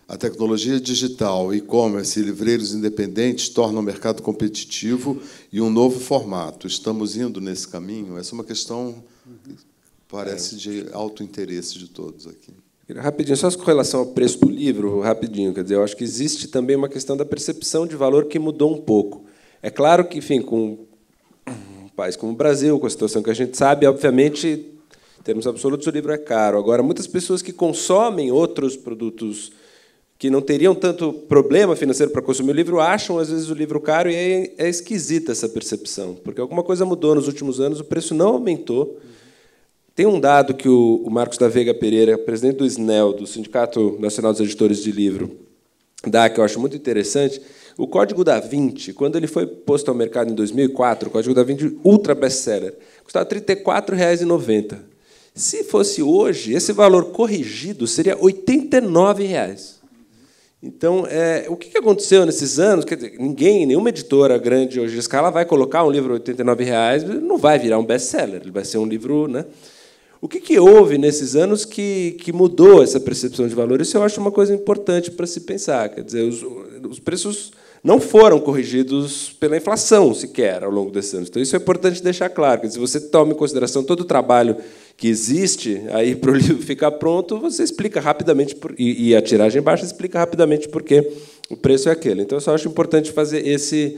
A tecnologia digital, e-commerce e livreiros independentes tornam o mercado competitivo e um novo formato. Estamos indo nesse caminho? Essa é uma questão que parece de alto interesse de todos aqui. Rapidinho, só com relação ao preço do livro, rapidinho, quer dizer, eu acho que existe também uma questão da percepção de valor que mudou um pouco. É claro que, enfim, com um país como o Brasil, com a situação que a gente sabe, obviamente, em termos absolutos, o livro é caro. Agora, muitas pessoas que consomem outros produtos que não teriam tanto problema financeiro para consumir o livro, acham, às vezes, o livro caro, e é esquisita essa percepção, porque alguma coisa mudou nos últimos anos, o preço não aumentou. Tem um dado que o Marcos da Veiga Pereira, presidente do SNEL, do Sindicato Nacional dos Editores de Livro, dá, que eu acho muito interessante. O Código da Vinci, quando ele foi posto ao mercado em 2004, o Código da Vinci ultra best-seller, custava R$ 34,90. Se fosse hoje, esse valor corrigido seria R$ 89,00. Então, o que aconteceu nesses anos? Quer dizer, nenhuma editora grande hoje de escala vai colocar um livro de R$ 89,00, não vai virar um best-seller, ele vai ser um livro, né? O que houve nesses anos que mudou essa percepção de valor? Isso eu acho uma coisa importante para se pensar. Quer dizer, os preços não foram corrigidos pela inflação sequer ao longo desses anos. Então, isso é importante deixar claro. Quer dizer, se você toma em consideração todo o trabalho que existe aí para o livro ficar pronto, você explica rapidamente, e a tiragem baixa explica rapidamente por que o preço é aquele. Então, eu só acho importante fazer esse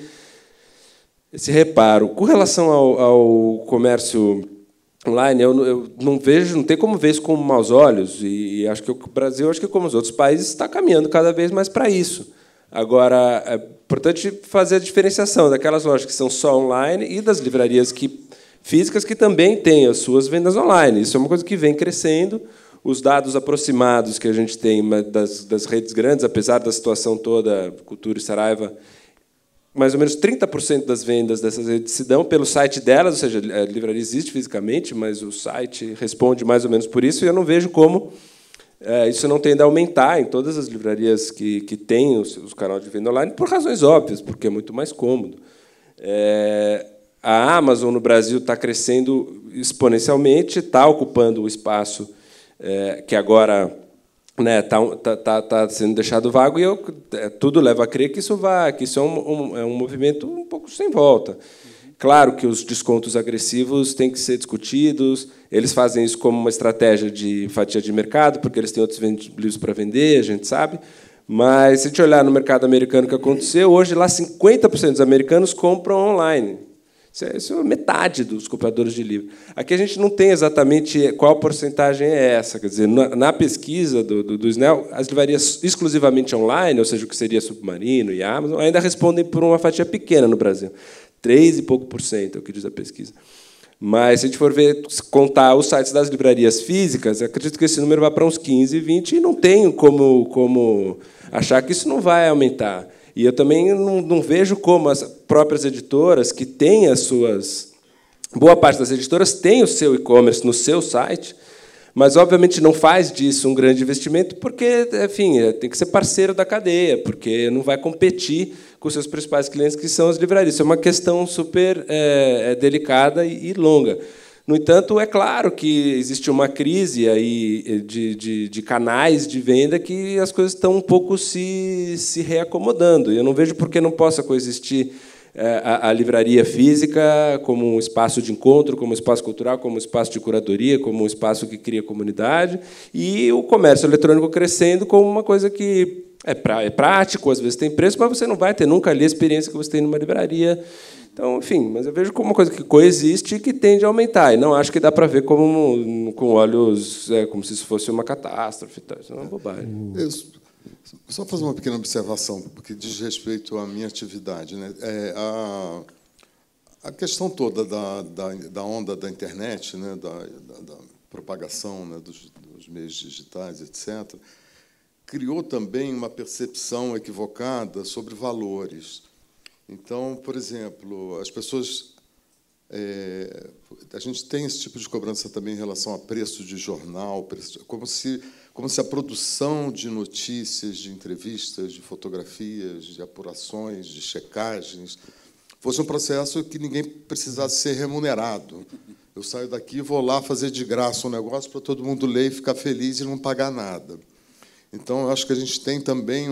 reparo. Com relação ao comércio online, eu não vejo, não tem como ver isso com maus olhos, e acho que o Brasil, acho que como os outros países, está caminhando cada vez mais para isso. Agora, é importante fazer a diferenciação daquelas lojas que são só online e das livrarias físicas que também têm as suas vendas online. Isso é uma coisa que vem crescendo. Os dados aproximados que a gente tem das redes grandes, apesar da situação toda, Cultura e Saraiva, mais ou menos 30% das vendas dessas redes se dão pelo site delas, ou seja, a livraria existe fisicamente, mas o site responde mais ou menos por isso, e eu não vejo como isso não tende a aumentar em todas as livrarias que têm os canais de venda online, por razões óbvias, porque é muito mais cômodo. A Amazon no Brasil está crescendo exponencialmente, está ocupando o espaço que agora está sendo deixado vago, e tudo leva a crer que isso é um movimento um pouco sem volta. Claro que os descontos agressivos têm que ser discutidos, eles fazem isso como uma estratégia de fatia de mercado, porque eles têm outros livros para vender, a gente sabe, mas, se a gente olhar no mercado americano o que aconteceu, hoje lá 50% dos americanos compram online. Isso é metade dos compradores de livro. Aqui a gente não tem exatamente qual porcentagem é essa. Quer dizer, na pesquisa do SNEL, as livrarias exclusivamente online, ou seja, o que seria Submarino e Amazon, ainda respondem por uma fatia pequena no Brasil. 3 e pouco por cento é o que diz a pesquisa. Mas, se a gente for contar os sites das livrarias físicas, acredito que esse número vai para uns 15, 20, e não tenho como achar que isso não vai aumentar. E eu também não vejo como as próprias editoras, que têm as suas... Boa parte das editoras tem o seu e-commerce no seu site, mas, obviamente, não faz disso um grande investimento, porque, enfim, tem que ser parceiro da cadeia, porque não vai competir com os seus principais clientes, que são as livrarias. Isso é uma questão super delicada e longa. No entanto, é claro que existe uma crise aí de canais de venda que as coisas estão um pouco se reacomodando. Eu não vejo por que não possa coexistir a livraria física como um espaço de encontro, como um espaço cultural, como um espaço de curadoria, como um espaço que cria comunidade, e o comércio eletrônico crescendo como uma coisa que é prático, às vezes tem preço, mas você não vai ter nunca ali a experiência que você tem numa livraria. Então, enfim, mas eu vejo como uma coisa que coexiste e que tende a aumentar. E não acho que dá para ver com olhos como se isso fosse uma catástrofe. Isso é uma bobagem. Só fazer uma pequena observação, porque diz respeito à minha atividade, né? A questão toda da onda da internet, né? da propagação, né? dos meios digitais, etc., criou também uma percepção equivocada sobre valores. Então, por exemplo, as pessoas... a gente tem esse tipo de cobrança também em relação a preço de jornal, como se a produção de notícias, de entrevistas, de fotografias, de apurações, de checagens, fosse um processo que ninguém precisasse ser remunerado. Eu saio daqui e vou lá fazer de graça um negócio para todo mundo ler e ficar feliz e não pagar nada. Então, eu acho que a gente tem também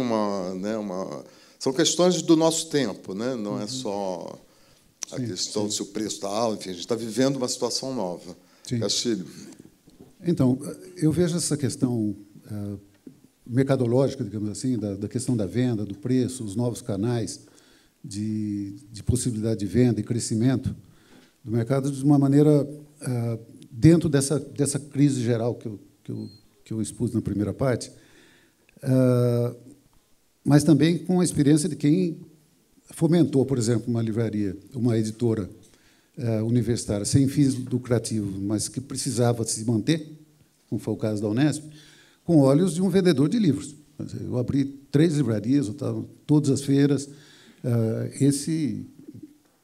são questões do nosso tempo, né? Não é só a questão se o preço está alto, enfim, a gente está vivendo uma situação nova. Castilho. Então, eu vejo essa questão mercadológica, digamos assim, da questão da venda, do preço, os novos canais de possibilidade de venda e crescimento do mercado de uma maneira dentro dessa crise geral que eu expus na primeira parte, mas também com a experiência de quem fomentou, por exemplo, uma livraria, uma editora universitária sem fins lucrativos, mas que precisava se manter, como foi o caso da Unesp, com olhos de um vendedor de livros. Eu abri 3 livrarias, eu estava todas as feiras.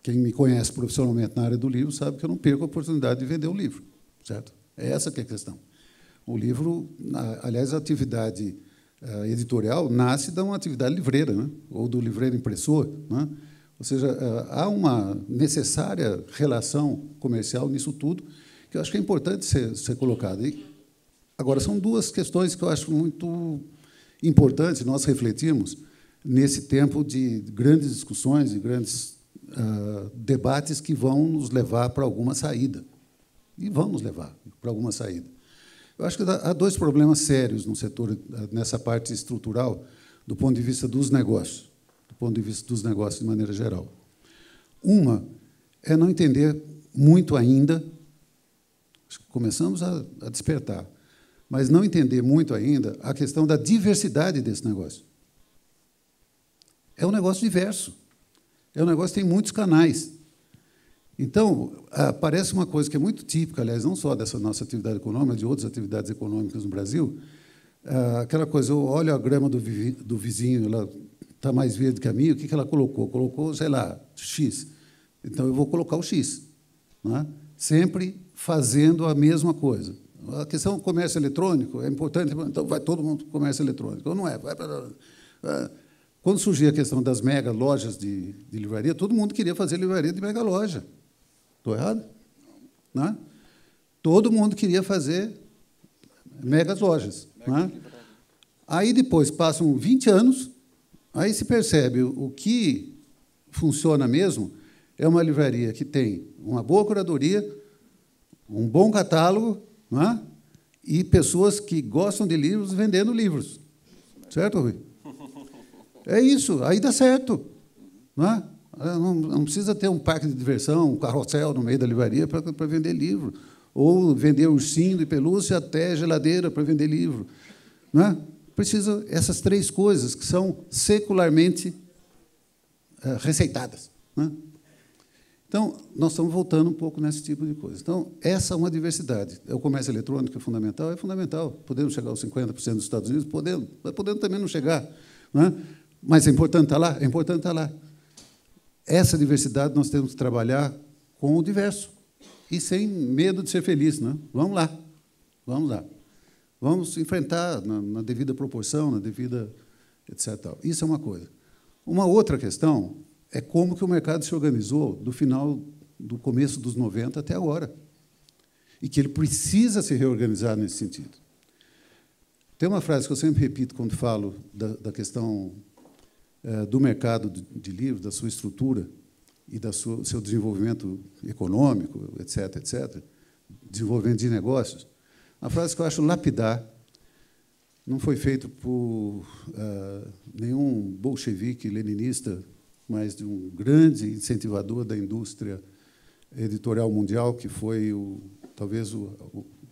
Quem me conhece profissionalmente na área do livro sabe que eu não perco a oportunidade de vender um livro, certo? É essa que é a questão. O livro, aliás, a atividade editorial nasce de uma atividade livreira, né? Ou do livreiro impressor, né? Ou seja, há uma necessária relação comercial nisso tudo, que eu acho que é importante ser colocada. E, agora, são 2 questões que eu acho muito importantes nós refletirmos nesse tempo de grandes discussões e grandes debates que vão nos levar para alguma saída. E vão nos levar para alguma saída. Eu acho que há 2 problemas sérios no setor, nessa parte estrutural, do ponto de vista dos negócios, de maneira geral. Uma é não entender muito ainda, acho que começamos a despertar, mas não entender muito ainda a questão da diversidade desse negócio. É um negócio diverso. É um negócio que tem muitos canais. Então, parece uma coisa que é muito típica, aliás, não só dessa nossa atividade econômica, mas de outras atividades econômicas no Brasil, aquela coisa, eu olho a grama do vizinho, ela está mais verde que a minha, o que ela colocou? Colocou, sei lá, X. Então, eu vou colocar o X. Não é? Sempre fazendo a mesma coisa. A questão do comércio eletrônico é importante, então vai todo mundo para o comércio eletrônico. Ou não é? Quando surgiu a questão das mega lojas de livraria, todo mundo queria fazer livraria de mega loja. Estou errado? Não é? Todo mundo queria fazer megas lojas. Não é? Aí, depois, passam 20 anos, aí se percebe o que funciona mesmo é uma livraria que tem uma boa curadoria, um bom catálogo, não é? E pessoas que gostam de livros vendendo livros. Certo, Rui? É isso, aí dá certo. Não é? Não precisa ter um parque de diversão, um carrossel no meio da livraria para vender livro, ou vender ursinho de pelúcia até geladeira para vender livro. Não é? Precisa essas 3 coisas que são secularmente receitadas. Não é? Então, nós estamos voltando um pouco nesse tipo de coisa. Então, essa é uma diversidade. O comércio eletrônico é fundamental? É fundamental. Podemos chegar aos 50% dos Estados Unidos? Podemos. Mas podemos também não chegar. Não é? Mas é importante estar lá? É importante estar lá. Essa diversidade nós temos que trabalhar com o diverso e sem medo de ser feliz. Né? Vamos lá. Vamos lá. Vamos enfrentar na devida proporção, na devida, etc. Isso é uma coisa. Uma outra questão é como que o mercado se organizou do começo dos 90 até agora. E que ele precisa se reorganizar nesse sentido. Tem uma frase que eu sempre repito quando falo da questão do mercado de livros, da sua estrutura e do seu desenvolvimento econômico, etc., etc., desenvolvimento de negócios. A frase que eu acho lapidar, não foi feito por nenhum bolchevique leninista, mas de um grande incentivador da indústria editorial mundial, que foi talvez o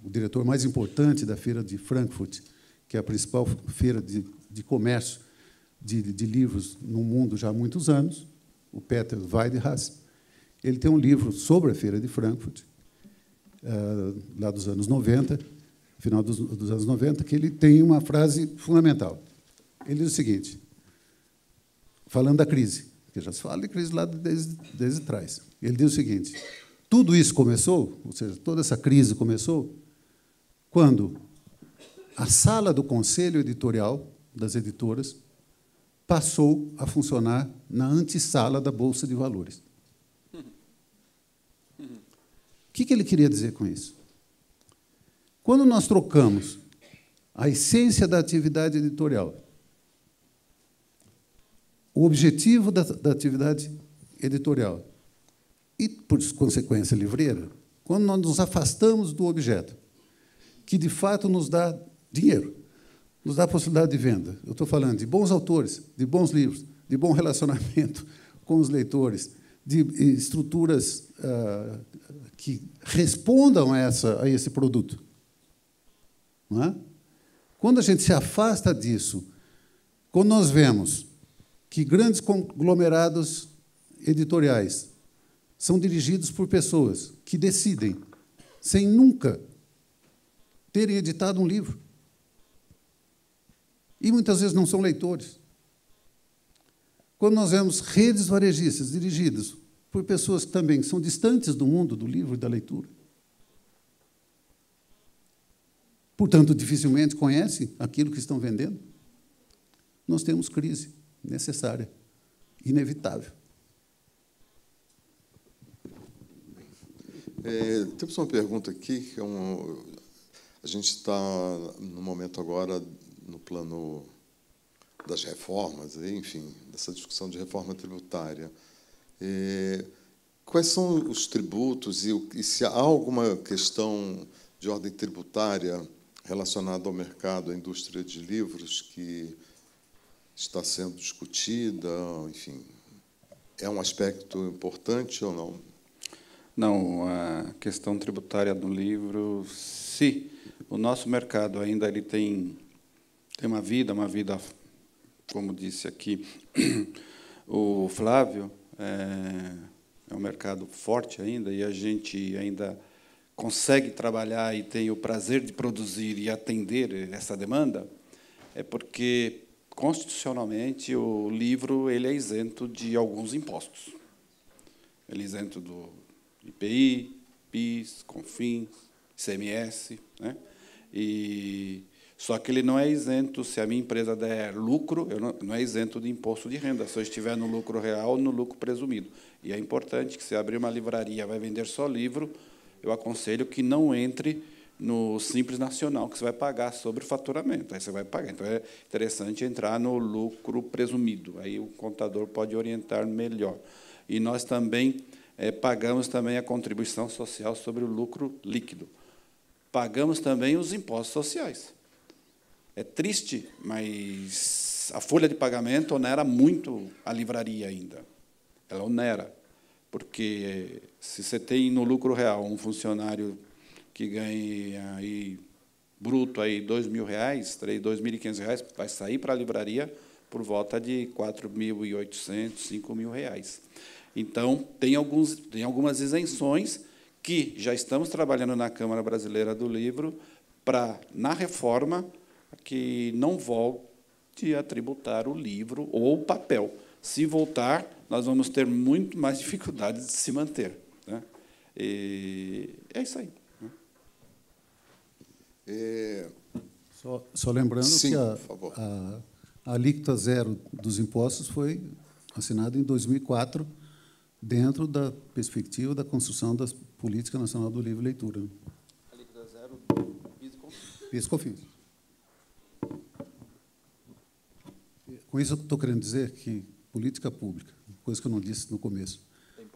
diretor mais importante da Feira de Frankfurt, que é a principal feira de comércio de livros no mundo já há muitos anos, o Peter Weidhaus. Ele tem um livro sobre a Feira de Frankfurt, lá dos anos 90, final dos anos 90, que ele tem uma frase fundamental. Ele diz o seguinte, falando da crise, porque já se fala de crise lá desde trás. Ele diz o seguinte, tudo isso começou, ou seja, toda essa crise começou, quando a sala do conselho editorial das editoras passou a funcionar na antessala da Bolsa de Valores. O que ele queria dizer com isso? Quando nós trocamos a essência da atividade editorial, o objetivo da atividade editorial e, por consequência, livreira, quando nós nos afastamos do objeto, que, de fato, nos dá dinheiro, nos dá a possibilidade de venda. Eu estou falando de bons autores, de bons livros, de bom relacionamento com os leitores, de estruturas que respondam a esse produto. Não é? Quando a gente se afasta disso, quando nós vemos que grandes conglomerados editoriais são dirigidos por pessoas que decidem, sem nunca terem editado um livro, e muitas vezes não são leitores. Quando nós vemos redes varejistas dirigidas por pessoas que também são distantes do mundo do livro e da leitura, portanto, dificilmente conhecem aquilo que estão vendendo, nós temos crise necessária, inevitável. Temos uma pergunta aqui, que a gente está, no momento agora, no plano das reformas, enfim, dessa discussão de reforma tributária. Quais são os tributos e se há alguma questão de ordem tributária relacionada ao mercado, à indústria de livros, que está sendo discutida, enfim, é um aspecto importante ou não? Não, a questão tributária do livro, sim. O nosso mercado ainda ele tem uma vida, como disse aqui o Flávio, é um mercado forte ainda, e a gente ainda consegue trabalhar e tem o prazer de produzir e atender essa demanda, é porque, constitucionalmente, o livro ele é isento de alguns impostos. Ele é isento do IPI, PIS, CONFINS, ICMS, né? Só que ele não é isento, se a minha empresa der lucro, não é isento de imposto de renda, se eu estiver no lucro real ou no lucro presumido. E é importante que, se abrir uma livraria vai vender só livro, eu aconselho que não entre no Simples Nacional, que você vai pagar sobre o faturamento. Aí você vai pagar. Então, é interessante entrar no lucro presumido. Aí o contador pode orientar melhor. E nós também pagamos também a contribuição social sobre o lucro líquido. Pagamos também os impostos sociais. É triste, mas a folha de pagamento onera muito a livraria ainda. Ela onera, porque se você tem no lucro real um funcionário que ganha aí, bruto aí R$2.000, R$2.500, vai sair para a livraria por volta de R$4.800, R$5.000. Então, tem algumas isenções que já estamos trabalhando na Câmara Brasileira do Livro para, na reforma, que não volte a tributar o livro ou o papel. Se voltar, nós vamos ter muito mais dificuldades de se manter, né? E é isso aí. Só lembrando Sim, que por favor. a alíquota zero dos impostos foi assinada em 2004, dentro da perspectiva da construção da Política Nacional do Livro e Leitura. Alíquota zero, PIS e COFINS. Com isso, eu estou querendo dizer que política pública, coisa que eu não disse no começo,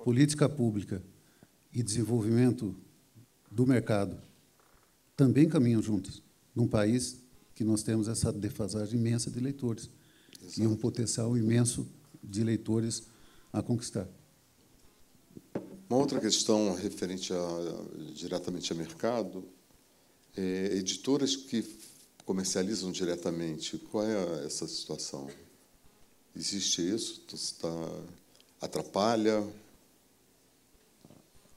política pública e desenvolvimento do mercado também caminham juntos, num país que nós temos essa defasagem imensa de leitores. Exato. E um potencial imenso de leitores a conquistar. Uma outra questão referente diretamente ao mercado, editoras que comercializam diretamente, qual é essa situação? Existe isso? Atrapalha?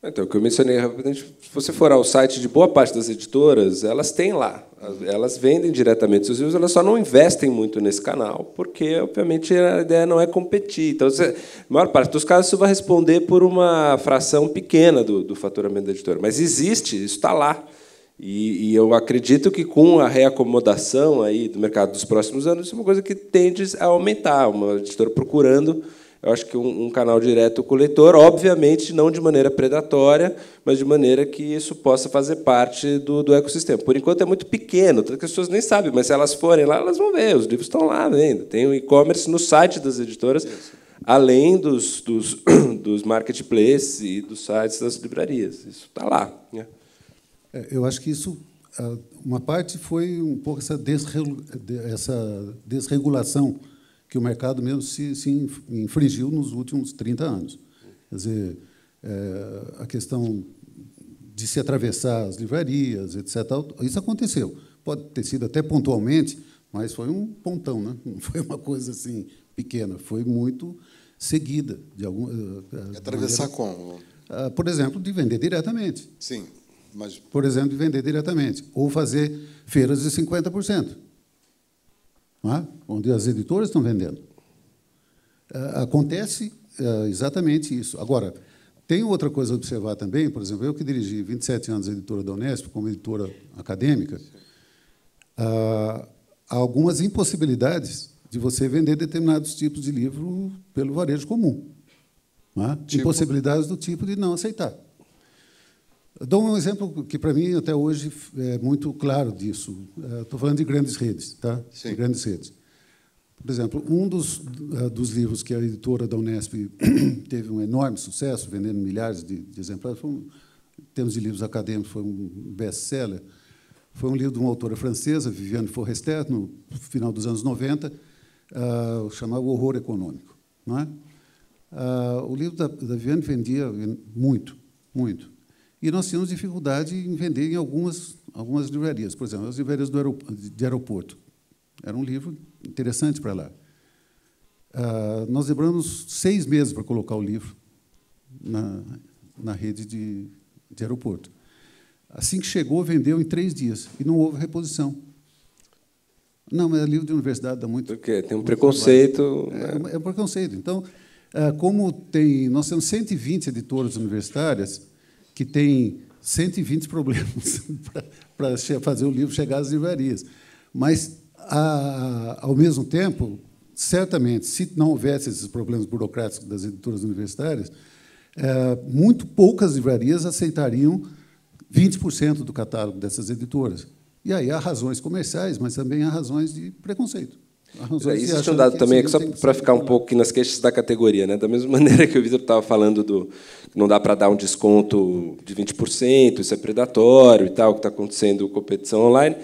Então, o que eu mencionei rapidamente, se você for ao site de boa parte das editoras, elas têm lá, elas vendem diretamente seus livros, elas só não investem muito nesse canal, porque, obviamente, a ideia não é competir. Então, a maior parte dos casos, você vai responder por uma fração pequena do faturamento da editora. Mas existe, isso está lá. E eu acredito que, com a reacomodação aí do mercado dos próximos anos, isso é uma coisa que tende a aumentar, uma editora procurando. Eu acho que um canal direto com o leitor, obviamente, não de maneira predatória, mas de maneira que isso possa fazer parte do ecossistema. Por enquanto, é muito pequeno, as pessoas nem sabem, mas se elas forem lá, elas vão ver, os livros estão lá vendo. Tem o e-commerce no site das editoras, além dos marketplaces e dos sites das livrarias. Isso está lá. Né? Eu acho que isso, uma parte foi um pouco essa desregulação que o mercado mesmo se infringiu nos últimos 30 anos. Quer dizer, a questão de se atravessar as livrarias, etc., isso aconteceu. Pode ter sido até pontualmente, mas foi um pontão, né? Não foi uma coisa assim pequena, foi muito seguida. Atravessar como? Por exemplo, de vender diretamente. Sim, mas... Por exemplo, de vender diretamente. Ou fazer feiras de 50%. Onde as editoras estão vendendo. Acontece exatamente isso. Agora, tem outra coisa a observar também, por exemplo, eu que dirigi 27 anos a editora da Unesp, como editora acadêmica, há algumas impossibilidades de você vender determinados tipos de livro pelo varejo comum. Impossibilidades do tipo de não aceitar. Eu dou um exemplo que, para mim, até hoje, é muito claro disso. Estou falando de grandes redes. Tá? Sim. De grandes redes. Por exemplo, um dos livros que a editora da Unesp teve um enorme sucesso, vendendo milhares de exemplares, em termos de livros acadêmicos, foi um best-seller, foi um livro de uma autora francesa, Viviane Forester, no final dos anos 90, chamado O Horror Econômico. Não é? O livro da Viviane vendia muito, muito. E nós tínhamos dificuldade em vender em algumas livrarias. Por exemplo, as livrarias de aeroporto. Era um livro interessante para lá. Nós demoramos 6 meses para colocar o livro na rede de aeroporto. Assim que chegou, vendeu em 3 dias. E não houve reposição. Não, mas é livro de universidade, dá muito... Porque tem um preconceito... É um preconceito. Então, nós temos 120 editoras universitárias que têm 120 problemas para fazer o livro chegar às livrarias. Mas, ao mesmo tempo, certamente, se não houvesse esses problemas burocráticos das editoras universitárias, muito poucas livrarias aceitariam 20% do catálogo dessas editoras. E aí há razões comerciais, mas também há razões de preconceito. Existe um dado também, só para ficar um pouco aqui nas queixas da categoria, né? Da mesma maneira que o Vitor estava falando que não dá para dar um desconto de 20%, isso é predatório e tal, que está acontecendo competição online.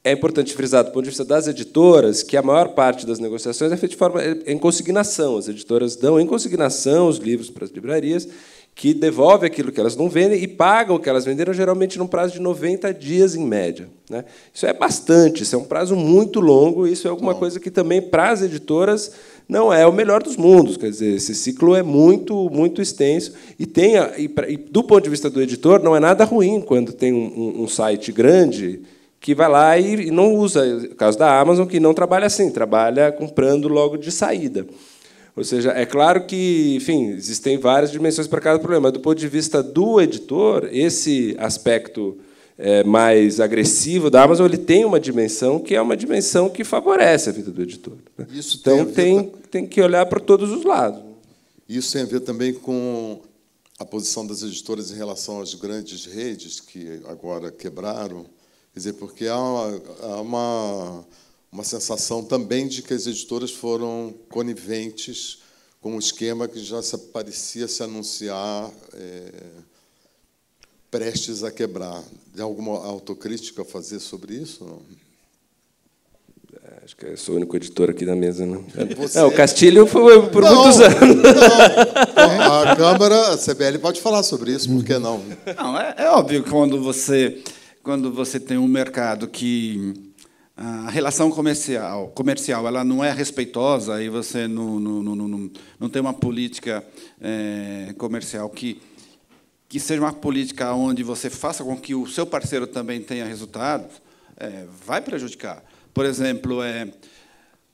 É importante frisar, do ponto de vista das editoras, que a maior parte das negociações é feita de forma em consignação. As editoras dão em consignação os livros para as livrarias, que devolvem aquilo que elas não vendem e pagam o que elas venderam, geralmente num prazo de 90 dias, em média. Né? Isso é bastante, isso é um prazo muito longo, e isso é alguma coisa que também, para as editoras, não é o melhor dos mundos. Quer dizer, esse ciclo é muito, muito extenso. E do ponto de vista do editor, não é nada ruim quando tem um site grande que vai lá e não usa. O caso da Amazon, que não trabalha assim, trabalha comprando logo de saída. Ou seja, é claro que, enfim, existem várias dimensões para cada problema. Do ponto de vista do editor, esse aspecto mais agressivo da Amazon, ele tem uma dimensão que é uma dimensão que favorece a vida do editor. Né? Isso então, tem que olhar para todos os lados. Isso tem a ver também com a posição das editoras em relação às grandes redes que agora quebraram. Quer dizer, porque há uma sensação também de que as editoras foram coniventes com um esquema que já parecia se anunciar prestes a quebrar. Tem alguma autocrítica a fazer sobre isso? Não? Acho que eu sou o único editor aqui da mesa. Né? Você... o Castilho foi por muitos anos. Não. A Câmara, a CBL pode falar sobre isso, por que não? Não, é óbvio que quando você tem um mercado que a relação comercial ela não é respeitosa e você não tem uma política comercial que que seja uma política onde você faça com que o seu parceiro também tenha resultados, vai prejudicar. Por exemplo,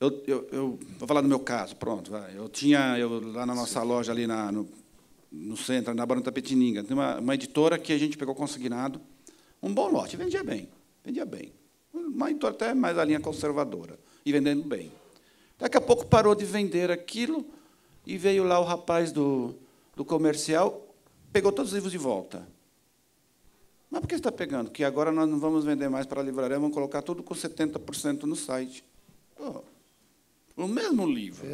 eu vou falar do meu caso, pronto. Vai. Eu lá na nossa loja, ali no centro, na Barão da Tapetininga, tem uma editora que a gente pegou consignado, um bom lote, vendia bem. Uma editora até mais a linha conservadora, e vendendo bem. Daqui a pouco parou de vender aquilo, e veio lá o rapaz do comercial, pegou todos os livros de volta. Mas por que você está pegando? Que agora nós não vamos vender mais para a livraria, vamos colocar tudo com 70% no site. Pô, o mesmo livro.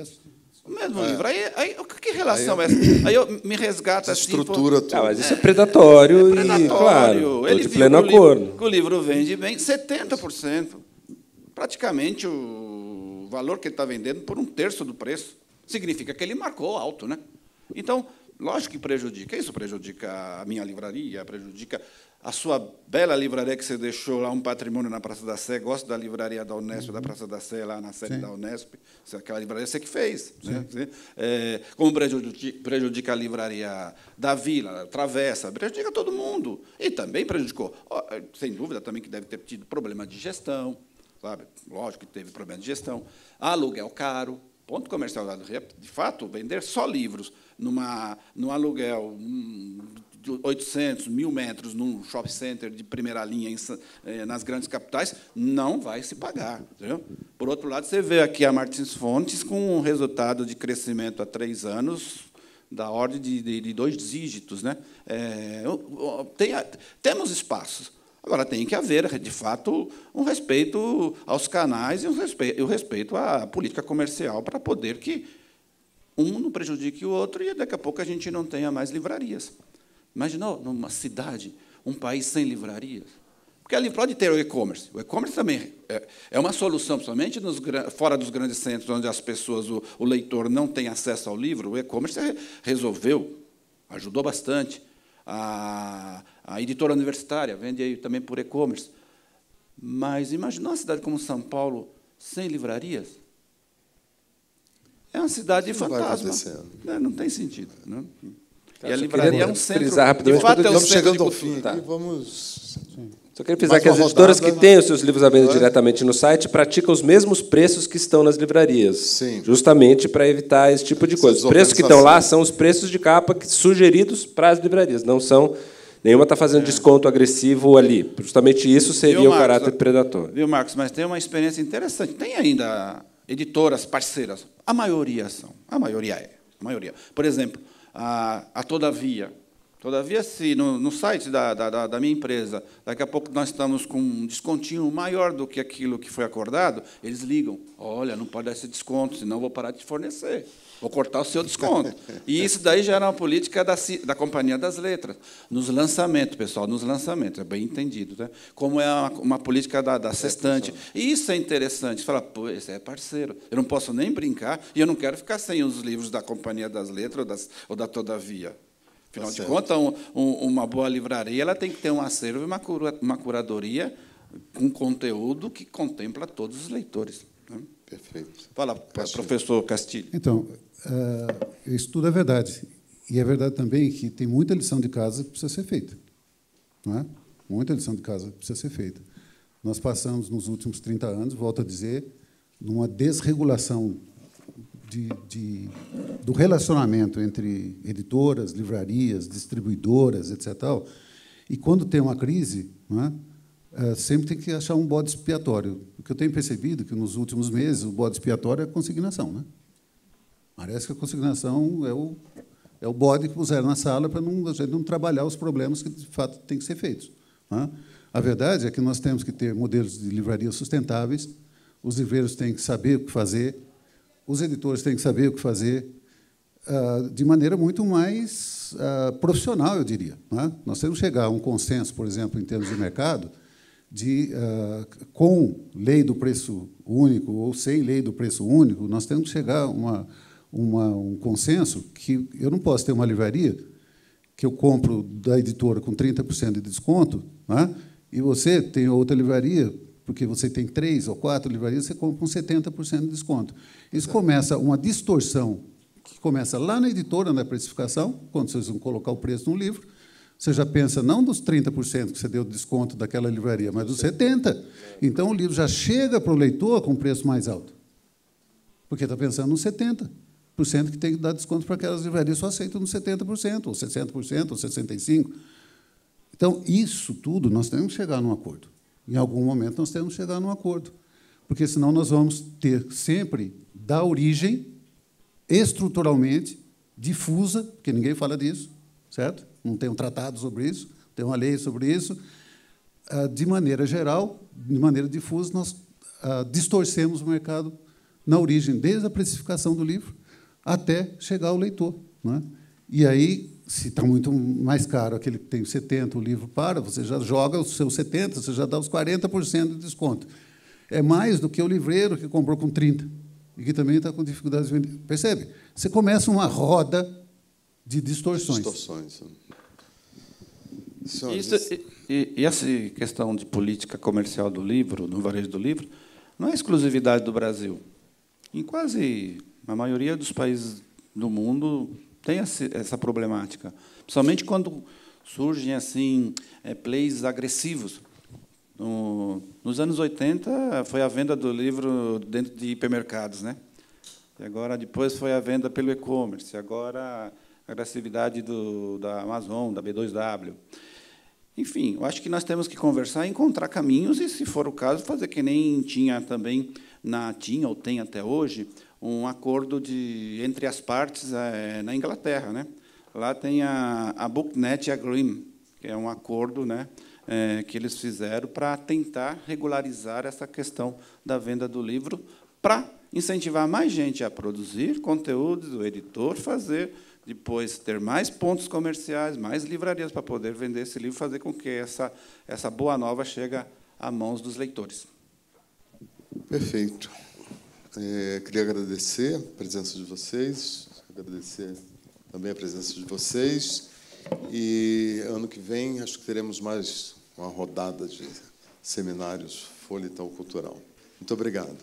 O mesmo livro. Aí, que relação é essa? Aí eu me resgata assim. Estrutura toda. Mas isso é predatório, predatório. E, claro, ele de pleno acordo. Que o livro vende bem, 70%. Praticamente o valor que ele está vendendo por 1/3 do preço. Significa que ele marcou alto, né? Então, lógico que prejudica. Isso prejudica a minha livraria, prejudica a sua bela livraria que você deixou lá, um patrimônio na Praça da Sé. Gosto da livraria da Unesp, da Praça da Sé, lá na sede da Unesp. Aquela livraria você que fez. Né? Como prejudica a livraria da Vila, Travessa, prejudica todo mundo. E também prejudicou, sem dúvida, também que deve ter tido problema de gestão. Sabe? Lógico que teve problema de gestão. Aluguel caro. Ponto comercial da Rio, de fato, vender só livros num aluguel de 800, 1.000 metros, num shopping center de primeira linha nas grandes capitais, não vai se pagar. Entendeu? Por outro lado, você vê aqui a Martins Fontes com um resultado de crescimento há 3 anos da ordem de 2 dígitos. Né? Temos espaços. Agora, tem que haver, de fato, um respeito aos canais e um respeito à política comercial para poder que um não prejudique o outro e, daqui a pouco, a gente não tenha mais livrarias. Imaginou, numa cidade, um país sem livrarias? Porque ali pode ter o e-commerce. O e-commerce também é uma solução, principalmente fora dos grandes centros, onde as pessoas, o leitor, não tem acesso ao livro. O e-commerce resolveu, ajudou bastante. A editora universitária vende aí também por e-commerce. Mas imagina uma cidade como São Paulo sem livrarias? É uma cidade fantasma. Não tem sentido. Né? E a livraria é um centro. De fato, estamos chegando ao fim. Vamos. Só queria frisar que as editoras que têm os seus livros à venda diretamente no site praticam os mesmos preços que estão nas livrarias. Sim. Justamente para evitar esse tipo de coisa. Os preços que estão lá são os preços de capa sugeridos para as livrarias. Não são. Nenhuma está fazendo desconto agressivo ali. Justamente isso seria o caráter predatório. Viu, Marcos? Mas tem uma experiência interessante. Tem ainda editoras parceiras. A maioria são. A maioria é. A maioria. Por exemplo, a Todavia. Todavia, se no site da minha empresa, daqui a pouco nós estamos com um descontinho maior do que aquilo que foi acordado, eles ligam. Olha, não pode dar esse desconto, senão eu vou parar de fornecer. Vou cortar o seu desconto. E isso daí já era uma política da Companhia das Letras. Nos lançamentos, pessoal, nos lançamentos, é bem entendido. Né? Como é uma política da Sextante. E isso é interessante. Você fala, pô, esse é parceiro. Eu não posso nem brincar e eu não quero ficar sem os livros da Companhia das Letras ou da Todavia. Afinal de contas, uma boa livraria ela tem que ter um acervo e uma curadoria com conteúdo que contempla todos os leitores. Né? Perfeito. Fala, professor Castilho. Então, isso tudo é verdade. E é verdade também que tem muita lição de casa que precisa ser feita. Não é? Muita lição de casa que precisa ser feita. Nós passamos, nos últimos 30 anos, volto a dizer, numa desregulação do relacionamento entre editoras, livrarias, distribuidoras, etc. E, quando tem uma crise, não é? Sempre tem que achar um bode expiatório. O que eu tenho percebido é que, nos últimos meses, o bode expiatório é a consignação. Né? Parece que a consignação é o bode que puseram na sala para a gente não trabalhar os problemas que, de fato, têm que ser feitos. Né? A verdade é que nós temos que ter modelos de livraria sustentáveis, os livreiros têm que saber o que fazer, os editores têm que saber o que fazer de maneira muito mais profissional, eu diria. Né? Nós temos que chegar a um consenso, por exemplo, em termos de mercado, com lei do preço único ou sem lei do preço único, nós temos que chegar a um consenso que eu não posso ter uma livraria que eu compro da editora com 30% de desconto, né? E você tem outra livraria, porque você tem 3 ou 4 livrarias, você compra com 70% de desconto. Isso começa uma distorção, que começa lá na editora, na precificação, quando vocês vão colocar o preço no livro, Você já pensa não dos 30% que você deu de desconto daquela livraria, mas dos 70%. Então, o livro já chega para o leitor com preço mais alto, porque está pensando nos 70% que tem que dar desconto para aquelas livrarias, só aceitam nos 70%, ou 60%, ou 65%. Então, isso tudo nós temos que chegar num acordo. Em algum momento, nós temos que chegar num acordo, porque, senão, nós vamos ter sempre da origem, estruturalmente, difusa, porque ninguém fala disso, certo? Não tem um tratado sobre isso, tem uma lei sobre isso. De maneira geral, de maneira difusa, nós distorcemos o mercado na origem, desde a precificação do livro até chegar ao leitor, não é? E aí, se está muito mais caro aquele que tem 70%, o livro para, você já joga os seus 70%, você já dá os 40% de desconto. É mais do que o livreiro que comprou com 30% e que também está com dificuldades de vender. Percebe? Você começa uma roda de distorções. E essa questão de política comercial do livro, do varejo do livro, não é exclusividade do Brasil. Em quase a maioria dos países do mundo tem essa problemática, principalmente quando surgem assim plays agressivos. Nos anos 80 foi a venda do livro dentro de hipermercados, né? E agora depois foi a venda pelo e-commerce. Agora a agressividade da Amazon, da B2W. Enfim, eu acho que nós temos que conversar, encontrar caminhos e, se for o caso, fazer que nem tinha também tinha ou tem até hoje um acordo entre as partes na Inglaterra, né? Lá tem a Booknet Agreement, que é um acordo, né, que eles fizeram para tentar regularizar essa questão da venda do livro, para incentivar mais gente a produzir conteúdos, o editor fazer, depois ter mais pontos comerciais, mais livrarias para poder vender esse livro, fazer com que essa boa nova chegue às mãos dos leitores. Perfeito. Queria agradecer a presença de vocês, agradecer também a presença de vocês. E, ano que vem, acho que teremos mais uma rodada de seminários Folha Itaú Cultural. Muito obrigado.